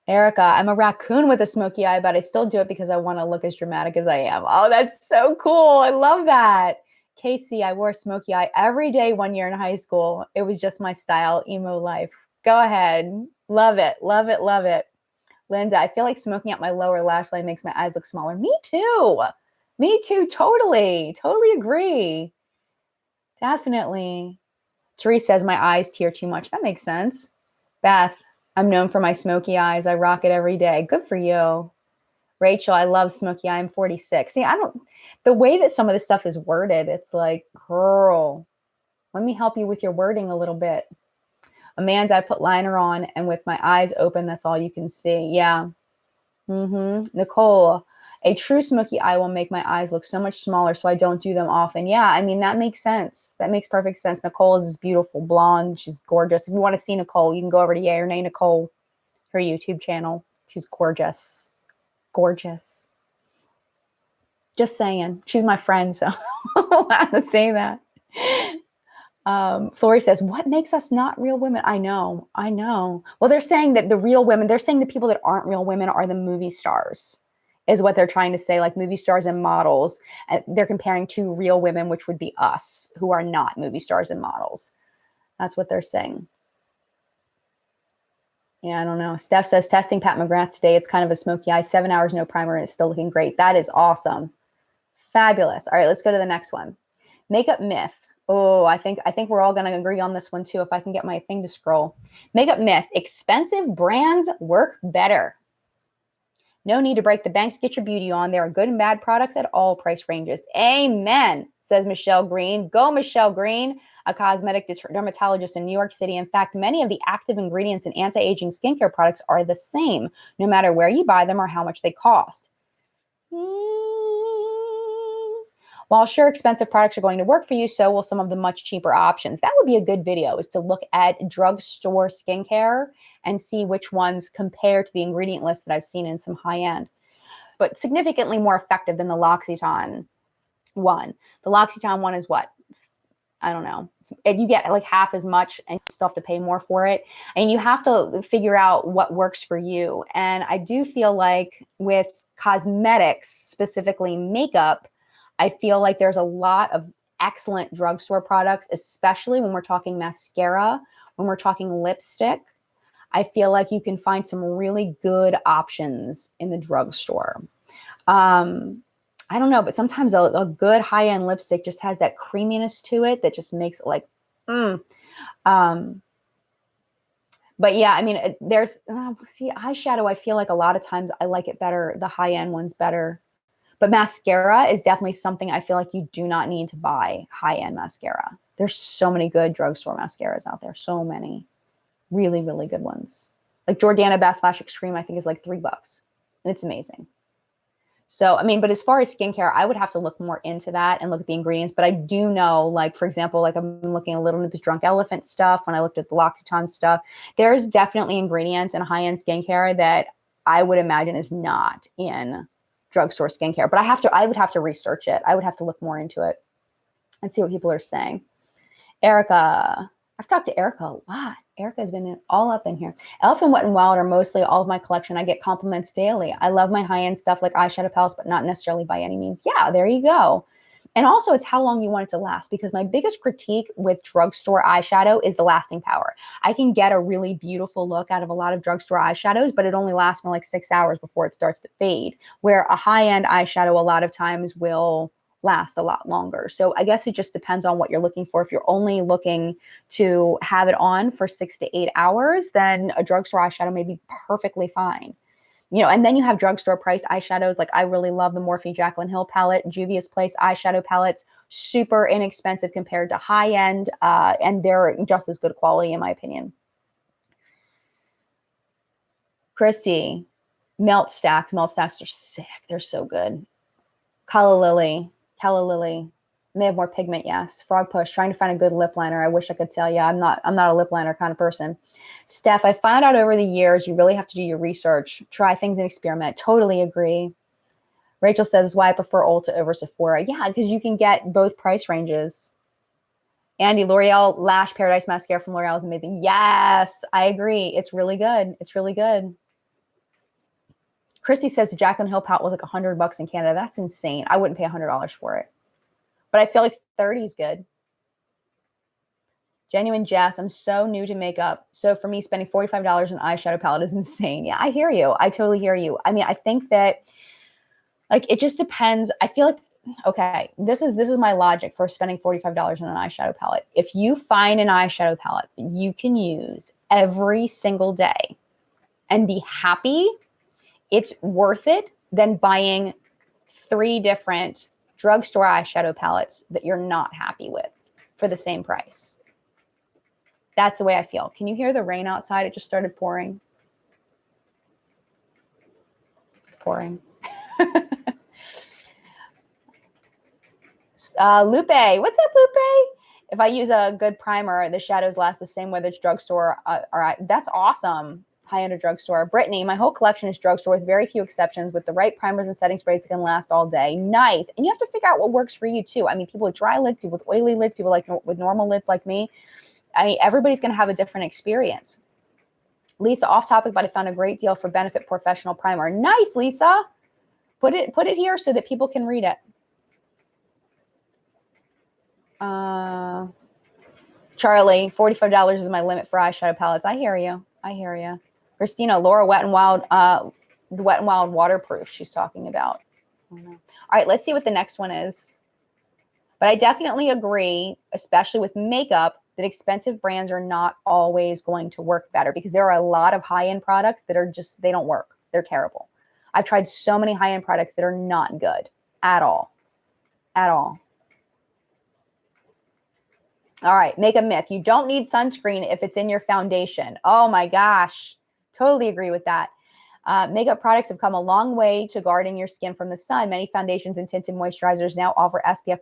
A: Erica, I'm a raccoon with a smoky eye, but I still do it because I want to look as dramatic as I am. Oh, that's so cool. I love that. Casey, I wore a smoky eye every day 1 year in high school. It was just my style, emo life. Go ahead. Love it. Love it. Love it. Linda, I feel like smoking out my lower lash line makes my eyes look smaller. Me too. Me too. Totally. Totally agree. Definitely. Therese says my eyes tear too much. That makes sense. Beth, I'm known for my smoky eyes. I rock it every day. Good for you. Rachel, I love smoky eye. I'm 46. See, the way that some of this stuff is worded, it's like, girl, let me help you with your wording a little bit. Amanda, I put liner on and with my eyes open, that's all you can see. Yeah. Nicole, a true smoky eye will make my eyes look so much smaller, so I don't do them often. Yeah, I mean, that makes sense. That makes perfect sense. Nicole is this beautiful blonde. She's gorgeous. If you want to see Nicole, you can go over to Yay or Nay Nicole, her YouTube channel. She's gorgeous. Gorgeous. Just saying. She's my friend, so I'm allowed to say that. Flory says, what makes us not real women? I know. Well, they're saying that the real women, they're saying the people that aren't real women are the movie stars, is what they're trying to say, like movie stars and models. They're comparing to real women, which would be us, who are not movie stars and models. That's what they're saying. Yeah, I don't know. Steph says, testing Pat McGrath today. It's kind of a smoky eye. 7 hours, no primer, and it's still looking great. That is awesome. Fabulous. All right, let's go to the next one. Makeup myth. Oh, I think we're all going to agree on this one too, if I can get my thing to scroll. Makeup myth. Expensive brands work better. No need to break the bank to get your beauty on. There are good and bad products at all price ranges. Amen, says Michelle Green. Go, Michelle Green, a cosmetic dermatologist in New York City. In fact, many of the active ingredients in anti-aging skincare products are the same, no matter where you buy them or how much they cost. While sure, expensive products are going to work for you, so will some of the much cheaper options. That would be a good video, is to look at drugstore skincare and see which ones compare to the ingredient list that I've seen in some high-end, but significantly more effective than the L'Occitane one. The L'Occitane one is what? I don't know. You get like half as much and you still have to pay more for it. And you have to figure out what works for you. And I do feel like with cosmetics, specifically makeup, I feel like there's a lot of excellent drugstore products, especially when we're talking mascara, when we're talking lipstick. I feel like you can find some really good options in the drugstore. I don't know, but sometimes a good high-end lipstick just has that creaminess to it that just makes it like, But yeah, I mean, there's, eyeshadow, I feel like a lot of times I like it better. The high-end one's better. But mascara is definitely something I feel like you do not need to buy high-end mascara. There's so many good drugstore mascaras out there. So many really, really good ones. Like Jordana Bass Lash Extreme, I think is like $3. And it's amazing. So, I mean, but as far as skincare, I would have to look more into that and look at the ingredients. But I do know, like, for example, like I've been looking a little into this Drunk Elephant stuff. When I looked at the L'Occitane stuff, there's definitely ingredients in high-end skincare that I would imagine is not in drugstore skincare. But I would have to research it. I would have to look more into it and see what people are saying. Erica, I've talked to Erica a lot. Erica has been all up in here. Elf and Wet and Wild are mostly all of my collection. I get compliments daily. I love my high-end stuff like eyeshadow palettes, but not necessarily by any means. Yeah, there you go. And also, it's how long you want it to last, because my biggest critique with drugstore eyeshadow is the lasting power. I can get a really beautiful look out of a lot of drugstore eyeshadows, but it only lasts me like 6 hours before it starts to fade, where a high-end eyeshadow a lot of times will last a lot longer. So I guess it just depends on what you're looking for. If you're only looking to have it on for 6 to 8 hours, then a drugstore eyeshadow may be perfectly fine. You know, and then you have drugstore price eyeshadows. Like I really love the Morphe Jaclyn Hill palette, Juvia's Place eyeshadow palettes, super inexpensive compared to high end, and they're just as good quality in my opinion. Christy, Melt Stacks are sick. They're so good. Calla Lily. They have more pigment, yes. Frog Push, trying to find a good lip liner. I wish I could tell you. I'm not a lip liner kind of person. Steph, I found out over the years you really have to do your research, try things and experiment. Totally agree. Rachel says, this is why I prefer Ulta over Sephora. Yeah, because you can get both price ranges. Andy, L'Oreal Lash Paradise Mascara from L'Oreal is amazing. Yes, I agree. It's really good. It's really good. Christy says the Jaclyn Hill palette was like $100 in Canada. That's insane. I wouldn't pay $100 for it. But I feel like 30 is good. Genuine Jess, I'm so new to makeup. So for me, spending $45 on an eyeshadow palette is insane. Yeah, I hear you. I totally hear you. I mean, I think that like it just depends. I feel like, okay, this is my logic for spending $45 on an eyeshadow palette. If you find an eyeshadow palette that you can use every single day and be happy, it's worth it than buying 3 different drugstore eyeshadow palettes that you're not happy with for the same price. That's the way I feel. Can you hear the rain outside? It just started pouring. It's pouring. Lupe, what's up, Lupe? If I use a good primer, the shadows last the same whether it's drugstore or that's awesome. High-end or drugstore. Brittany, my whole collection is drugstore with very few exceptions. With the right primers and setting sprays that can last all day. Nice. And you have to figure out what works for you too. I mean, people with dry lids, people with oily lids, people like with normal lids like me. I mean, everybody's going to have a different experience. Lisa, off topic, but I found a great deal for Benefit Professional Primer. Nice, Lisa. Put it here so that people can read it. Charlie, $45 is my limit for eyeshadow palettes. I hear you. Christina, Laura, Wet and Wild, the Wet and Wild waterproof she's talking about. All right, let's see what the next one is. But I definitely agree, especially with makeup, that expensive brands are not always going to work better because there are a lot of high-end products that are just, they don't work. They're terrible. I've tried so many high-end products that are not good at all. All right, make a myth. You don't need sunscreen if it's in your foundation. Oh my gosh, totally agree with that. Makeup products have come a long way to guarding your skin from the sun. Many foundations and tinted moisturizers now offer SPF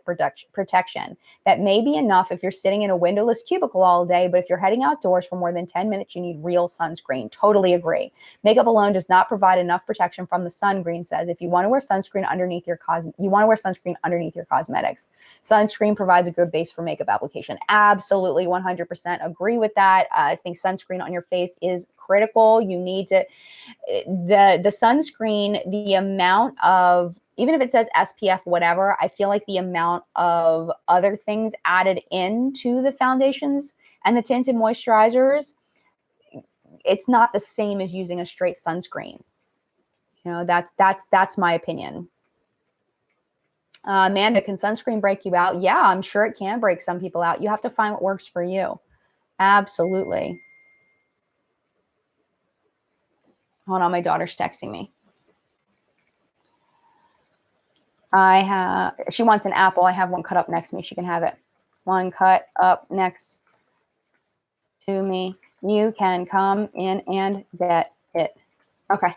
A: protection. That may be enough if you're sitting in a windowless cubicle all day, but if you're heading outdoors for more than 10 minutes, you need real sunscreen. Totally agree. Makeup alone does not provide enough protection from the sun, Green says. If you want to wear sunscreen underneath your cosmetics. Sunscreen provides a good base for makeup application. Absolutely, 100% agree with that. I think sunscreen on your face is critical. You need to the sunscreen, the amount of, even if it says SPF, whatever, I feel like the amount of other things added into the foundations and the tinted moisturizers, it's not the same as using a straight sunscreen. You know, that's my opinion. Amanda, can sunscreen break you out? Yeah, I'm sure it can break some people out. You have to find what works for you. Absolutely. Hold on, my daughter's texting me. She wants an apple. I have one cut up next to me. She can have it. One cut up next to me. You can come in and get it. Okay.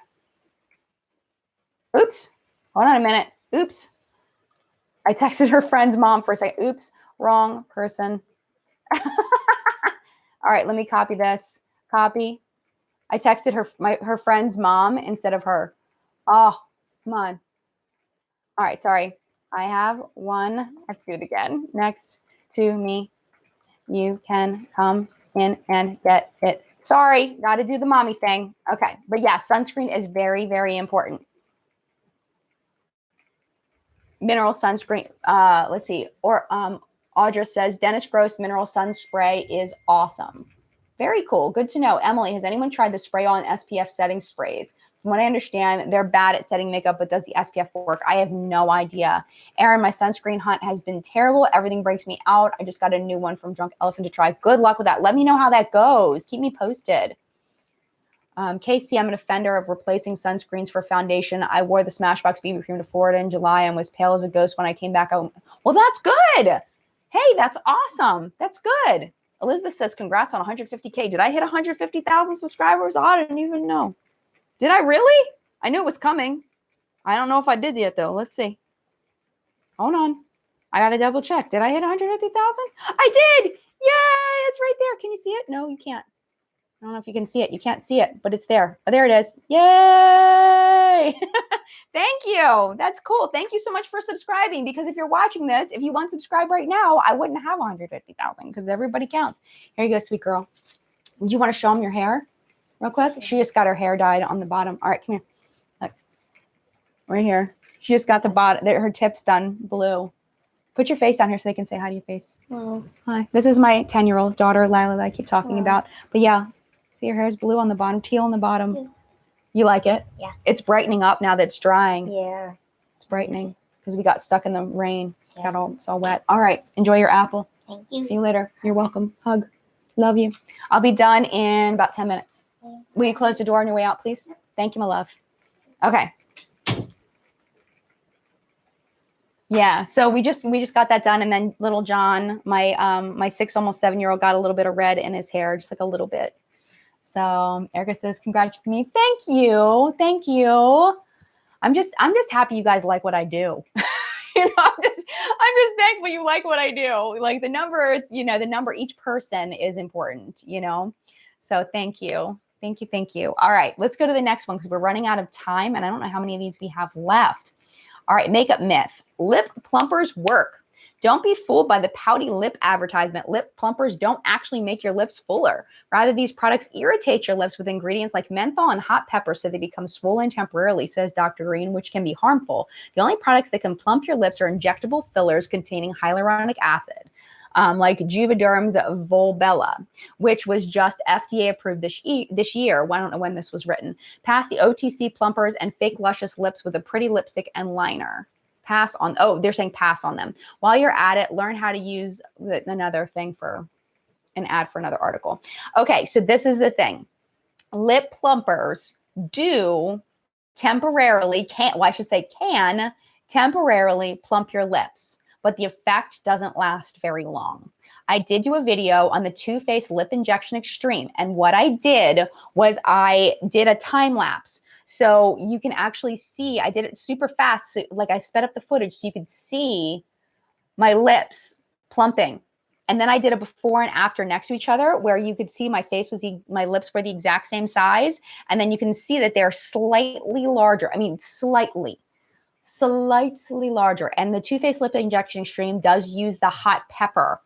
A: Oops. Hold on a minute. Oops. I texted her friend's mom for a second. Oops, wrong person. All right, let me copy this. Copy. I texted her friend's mom instead of her. Oh, come on. All right, sorry. I have one. I have to do it again. Next to me. You can come in and get it. Sorry, got to do the mommy thing. Okay, but yeah, sunscreen is very, very important. Mineral sunscreen. Let's see. Or Audra says Dennis Gross mineral sun spray is awesome. Very cool. Good to know. Emily, has anyone tried the spray on SPF setting sprays? From what I understand, they're bad at setting makeup, but does the SPF work? I have no idea. Aaron, my sunscreen hunt has been terrible. Everything breaks me out. I just got a new one from Drunk Elephant to try. Good luck with that. Let me know how that goes. Keep me posted. Casey, I'm an offender of replacing sunscreens for foundation. I wore the Smashbox BB cream to Florida in July and was pale as a ghost when I came back out. Well, that's good. Hey, that's awesome. That's good. Elizabeth says, congrats on 150K. Did I hit 150,000 subscribers? I didn't even know. Did I really? I knew it was coming. I don't know if I did yet, though. Let's see. Hold on. I got to double check. Did I hit 150,000? I did. Yay. It's right there. Can you see it? No, you can't. I don't know if you can see it. You can't see it, but it's there. Oh, there it is. Yay. Thank you. That's cool. Thank you so much for subscribing, because if you're watching this, if you unsubscribe right now, I wouldn't have 150,000 because everybody counts. Here you go, sweet girl. Do you want to show them your hair real quick? She just got her hair dyed on the bottom. All right, come here. Look. Right here. She just got the bottom, her tips done blue. Put your face down here so they can say hi to your face.
B: Hello.
A: Hi. This is my 10-year-old daughter, Lila, that I keep talking about. But yeah, see, your hair is blue on the bottom, teal on the bottom. Yeah. You like it?
B: Yeah.
A: It's brightening up now that it's drying.
B: Yeah.
A: It's brightening because we got stuck in the rain. Yeah. It's all wet. All right. Enjoy your apple.
B: Thank you.
A: See you later. You're welcome. Hug. Love you. I'll be done in about 10 minutes. Yeah. Will you close the door on your way out, please? Thank you, my love. Okay. Yeah, so we just got that done, and then little John, my 6, almost 7-year-old, got a little bit of red in his hair, just like a little bit. So Erica says, "Congrats to me." Thank you, thank you. I'm just happy you guys like what I do. I'm just thankful you like what I do. Like the numbers, the number, each person is important. So thank you, thank you, thank you. All right, let's go to the next one because we're running out of time, and I don't know how many of these we have left. All right, makeup myth. Lip plumpers work. Don't be fooled by the pouty lip advertisement. Lip plumpers don't actually make your lips fuller. Rather, these products irritate your lips with ingredients like menthol and hot pepper so they become swollen temporarily, says Dr. Green, which can be harmful. The only products that can plump your lips are injectable fillers containing hyaluronic acid. Like Juvederm's Volbella, which was just FDA approved this year. Well, I don't know when this was written. Pass the OTC plumpers and fake luscious lips with a pretty lipstick and liner. Pass on. Oh, they're saying pass on them. While you're at it, learn how to use another thing for an ad for another article. Okay, so this is the thing. Lip plumpers do temporarily, can temporarily plump your lips, but the effect doesn't last very long. I did do a video on the Too Faced Lip Injection Extreme, and what I did was I did a time lapse. So you can actually see, I did it super fast. So like I sped up the footage so you could see my lips plumping. And then I did a before and after next to each other where you could see my my lips were the exact same size. And then you can see that they're slightly larger. I mean, slightly larger. And the Too Faced Lip Injection Extreme does use the hot pepper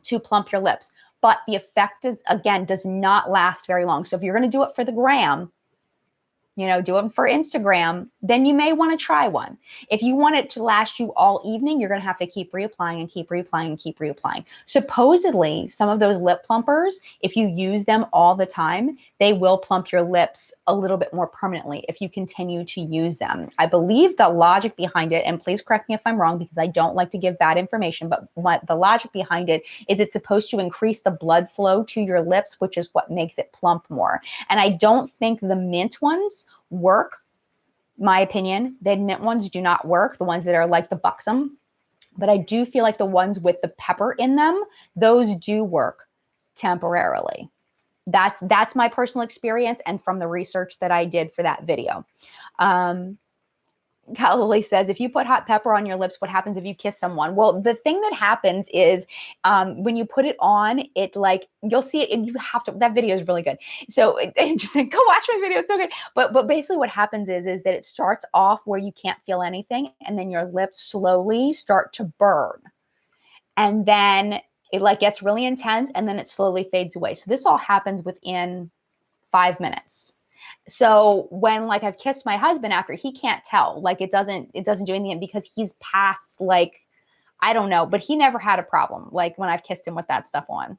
A: to plump your lips. But the effect does not last very long. So if you're going to do it for the gram, do it for Instagram, then you may want to try one. If you want it to last you all evening, you're going to have to keep reapplying and keep reapplying and keep reapplying. Supposedly, some of those lip plumpers, if you use them all the time, they will plump your lips a little bit more permanently if you continue to use them. I believe the logic behind it, and please correct me if I'm wrong because I don't like to give bad information, but what the logic behind it is it's supposed to increase the blood flow to your lips, which is what makes it plump more. And I don't think the mint ones work. My opinion, the mint ones do not work, the ones that are like the buxom, but I do feel like the ones with the pepper in them, those do work temporarily. That's my personal experience and from the research that I did for that video. Cal Lily says, if you put hot pepper on your lips, what happens if you kiss someone? Well, the thing that happens is when you put it on, it like, you'll see it, and you have to, that video is really good. So just go watch my video. It's so good. But basically what happens is that it starts off where you can't feel anything, and then your lips slowly start to burn. And then it like gets really intense, and then it slowly fades away. So this all happens within 5 minutes. So when like I've kissed my husband after, he can't tell, like it doesn't do anything because he's past, like, I don't know, but he never had a problem like when I've kissed him with that stuff on.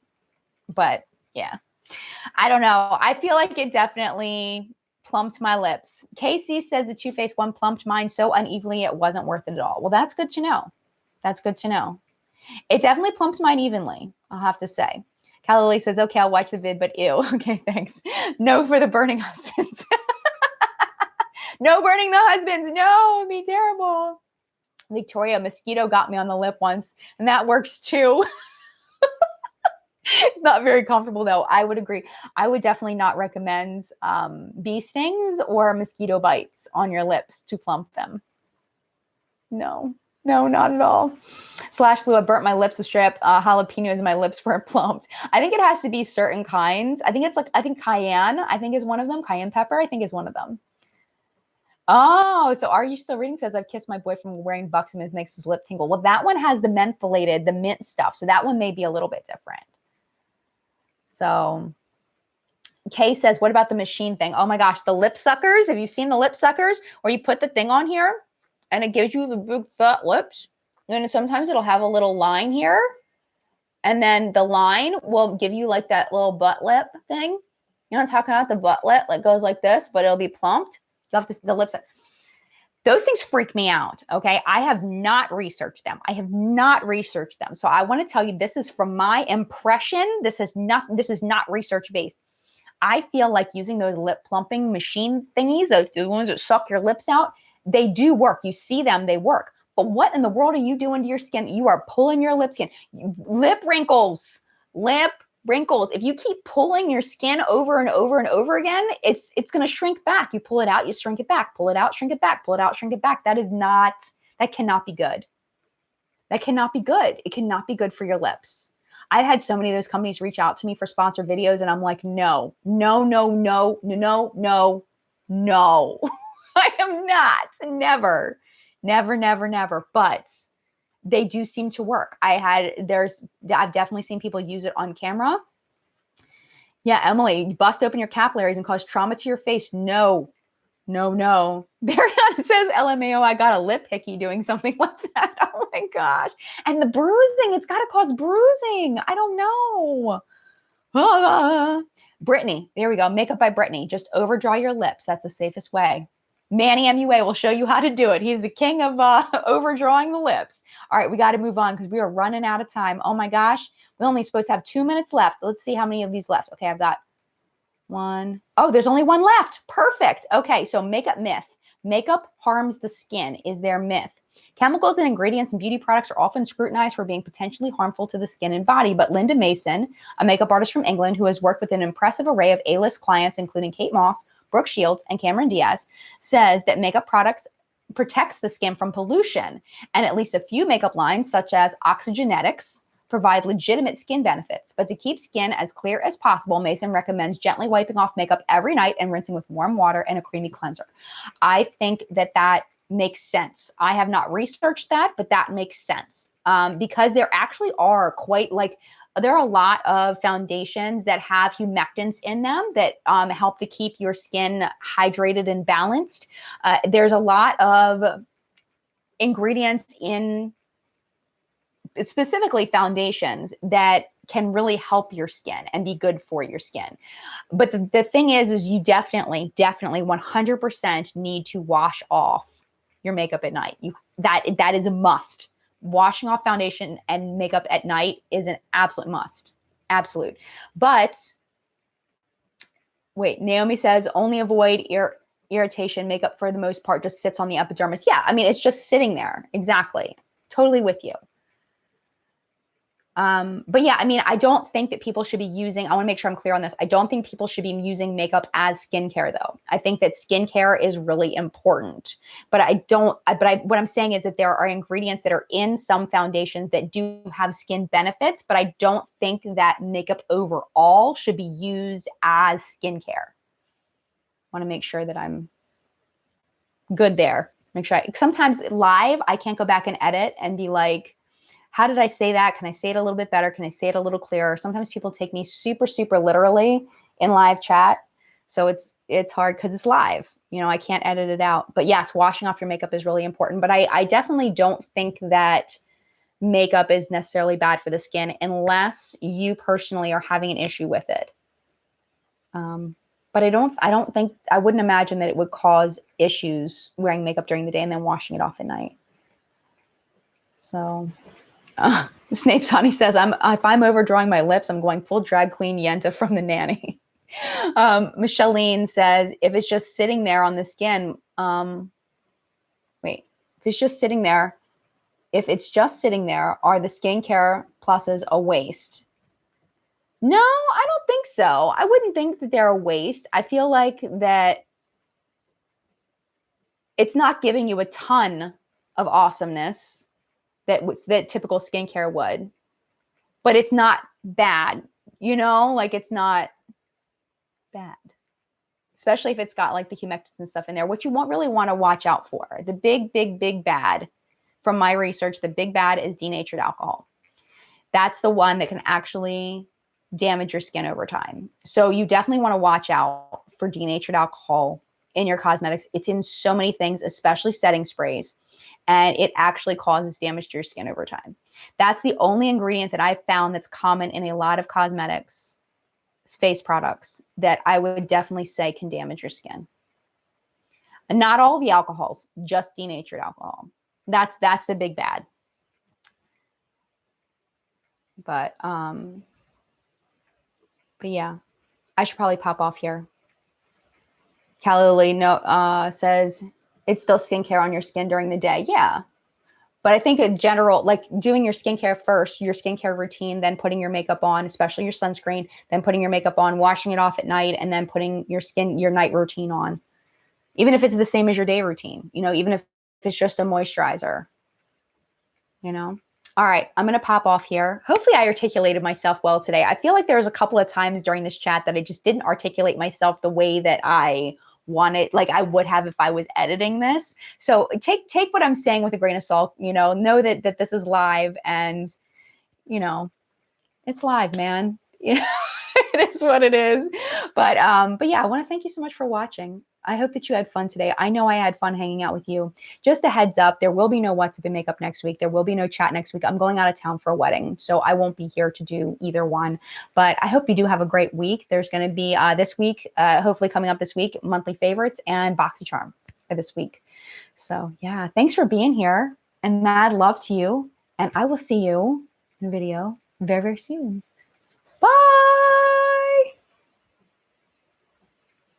A: But yeah, I don't know. I feel like it definitely plumped my lips. Casey says the Too Faced one plumped mine so unevenly it wasn't worth it at all. Well, that's good to know. That's good to know. It definitely plumped mine evenly, I'll have to say. Callie says, okay, I'll watch the vid, but ew. Okay, thanks. No for the burning husbands. No burning the husbands. No, it'd be terrible. Victoria, mosquito got me on the lip once, and that works too. It's not very comfortable though. I would agree. I would definitely not recommend bee stings or mosquito bites on your lips to plump them. No, not at all. Slash Blue, I burnt my lips with straight up jalapenos and my lips weren't plumped. I think it has to be certain kinds. I think cayenne, I think is one of them. Cayenne pepper, I think is one of them. Oh, so Are You Still Reading says, I've kissed my boyfriend wearing bucks and it makes his lip tingle. Well, that one has the mentholated, the mint stuff. So that one may be a little bit different. So Kay says, what about the machine thing? Oh my gosh, the lip suckers. Have you seen the lip suckers where you put the thing on here and it gives you the big fat lips? And sometimes it'll have a little line here. And then the line will give you like that little butt lip thing. You know what I'm talking about? The butt lip that goes like this, but it'll be plumped. You'll have to see the lips. Those things freak me out. Okay. I have not researched them. So I want to tell you, this is from my impression. This is not research based. I feel like using those lip plumping machine thingies, the ones that suck your lips out, they do work. You see them, they work. But what in the world are you doing to your skin? You are pulling your lip skin. Lip wrinkles. If you keep pulling your skin over and over and over again, it's going to shrink back. You pull it out, you shrink it back. Pull it out, shrink it back. Pull it out, shrink it back. That cannot be good. That cannot be good. It cannot be good for your lips. I've had so many of those companies reach out to me for sponsored videos, and I'm like, no. I am not. Never. But they do seem to work. I've definitely seen people use it on camera. Yeah, Emily, bust open your capillaries and cause trauma to your face. No. Mariana says, LMAO, I got a lip hickey doing something like that. Oh my gosh. And the bruising, it's got to cause bruising. I don't know. Brittany, there we go. Makeup by Brittany. Just overdraw your lips. That's the safest way. Manny MUA will show you how to do it. He's the king of overdrawing the lips. All right, we got to move on because we are running out of time. Oh my gosh. We're only supposed to have 2 minutes left. Let's see how many of these left. Okay, I've got one. Oh, there's only one left. Perfect. Okay, so makeup myth. Makeup harms the skin is their myth. Chemicals and ingredients in beauty products are often scrutinized for being potentially harmful to the skin and body, but Linda Mason, a makeup artist from England who has worked with an impressive array of A-list clients, including Kate Moss, Brooke Shields, and Cameron Diaz, says that makeup products protects the skin from pollution, and at least a few makeup lines, such as Oxygenetics, provide legitimate skin benefits. But to keep skin as clear as possible, Mason recommends gently wiping off makeup every night and rinsing with warm water and a creamy cleanser. I think that makes sense. I have not researched that, but that makes sense because there actually are there are a lot of foundations that have humectants in them that help to keep your skin hydrated and balanced. There's a lot of ingredients in specifically foundations that can really help your skin and be good for your skin. But the thing is you definitely 100% need to wash off your makeup at night. That is a must. Washing off foundation and makeup at night is an absolute must. Absolute. But wait, Naomi says only avoid irritation. Makeup for the most part just sits on the epidermis. Yeah, I mean, it's just sitting there. Exactly. Totally with you. But yeah, I mean, I don't think that people should be using, I want to make sure I'm clear on this. I don't think people should be using makeup as skincare though. I think that skincare is really important, but what I'm saying is that there are ingredients that are in some foundations that do have skin benefits, but I don't think that makeup overall should be used as skincare. I want to make sure that I'm good there. Make sure sometimes live, I can't go back and edit and be like, how did I say that? Can I say it a little bit better? Can I say it a little clearer? Sometimes people take me super, super literally in live chat. So it's hard because it's live. You know, I can't edit it out. But yes, washing off your makeup is really important. But I definitely don't think that makeup is necessarily bad for the skin unless you personally are having an issue with it. But I wouldn't imagine that it would cause issues wearing makeup during the day and then washing it off at night. So... Snape's Honey says, if I'm overdrawing my lips, I'm going full drag queen Yenta from The Nanny. Micheline says, if it's just sitting there on the skin, if it's just sitting there, are the skincare pluses a waste? No, I don't think so. I wouldn't think that they're a waste. I feel like that it's not giving you a ton of awesomeness that typical skincare would, but it's not bad, like it's not bad, especially if it's got like the humectants and stuff in there, which you won't really want to watch out for. The big bad from my research, the big bad is denatured alcohol. That's the one that can actually damage your skin over time. So you definitely want to watch out for denatured alcohol in your cosmetics. It's in so many things, especially setting sprays. And it actually causes damage to your skin over time. That's the only ingredient that I've found that's common in a lot of cosmetics, face products, that I would definitely say can damage your skin. And not all the alcohols, just denatured alcohol. That's the big bad. But yeah, I should probably pop off here. Callie says, it's still skincare on your skin during the day. Yeah. But I think in general, like doing your skincare first, your skincare routine, then putting your makeup on, especially your sunscreen, then putting your makeup on, washing it off at night, and then putting your night routine on. Even if it's the same as your day routine, even if it's just a moisturizer, All right, I'm going to pop off here. Hopefully I articulated myself well today. I feel like there was a couple of times during this chat that I just didn't articulate myself the way that I wanted, like I would have if I was editing this. So take what I'm saying with a grain of salt, know that this is live and, it's live, man. It is what it is. But yeah, I want to thank you so much for watching. I hope that you had fun today. I know I had fun hanging out with you. Just a heads up, there will be no What's Up in Makeup next week. There will be no chat next week. I'm going out of town for a wedding, so I won't be here to do either one. But I hope you do have a great week. There's going to be this week, hopefully coming up this week, monthly favorites and BoxyCharm for this week. So yeah, thanks for being here and mad love to you. And I will see you in a video very, very soon.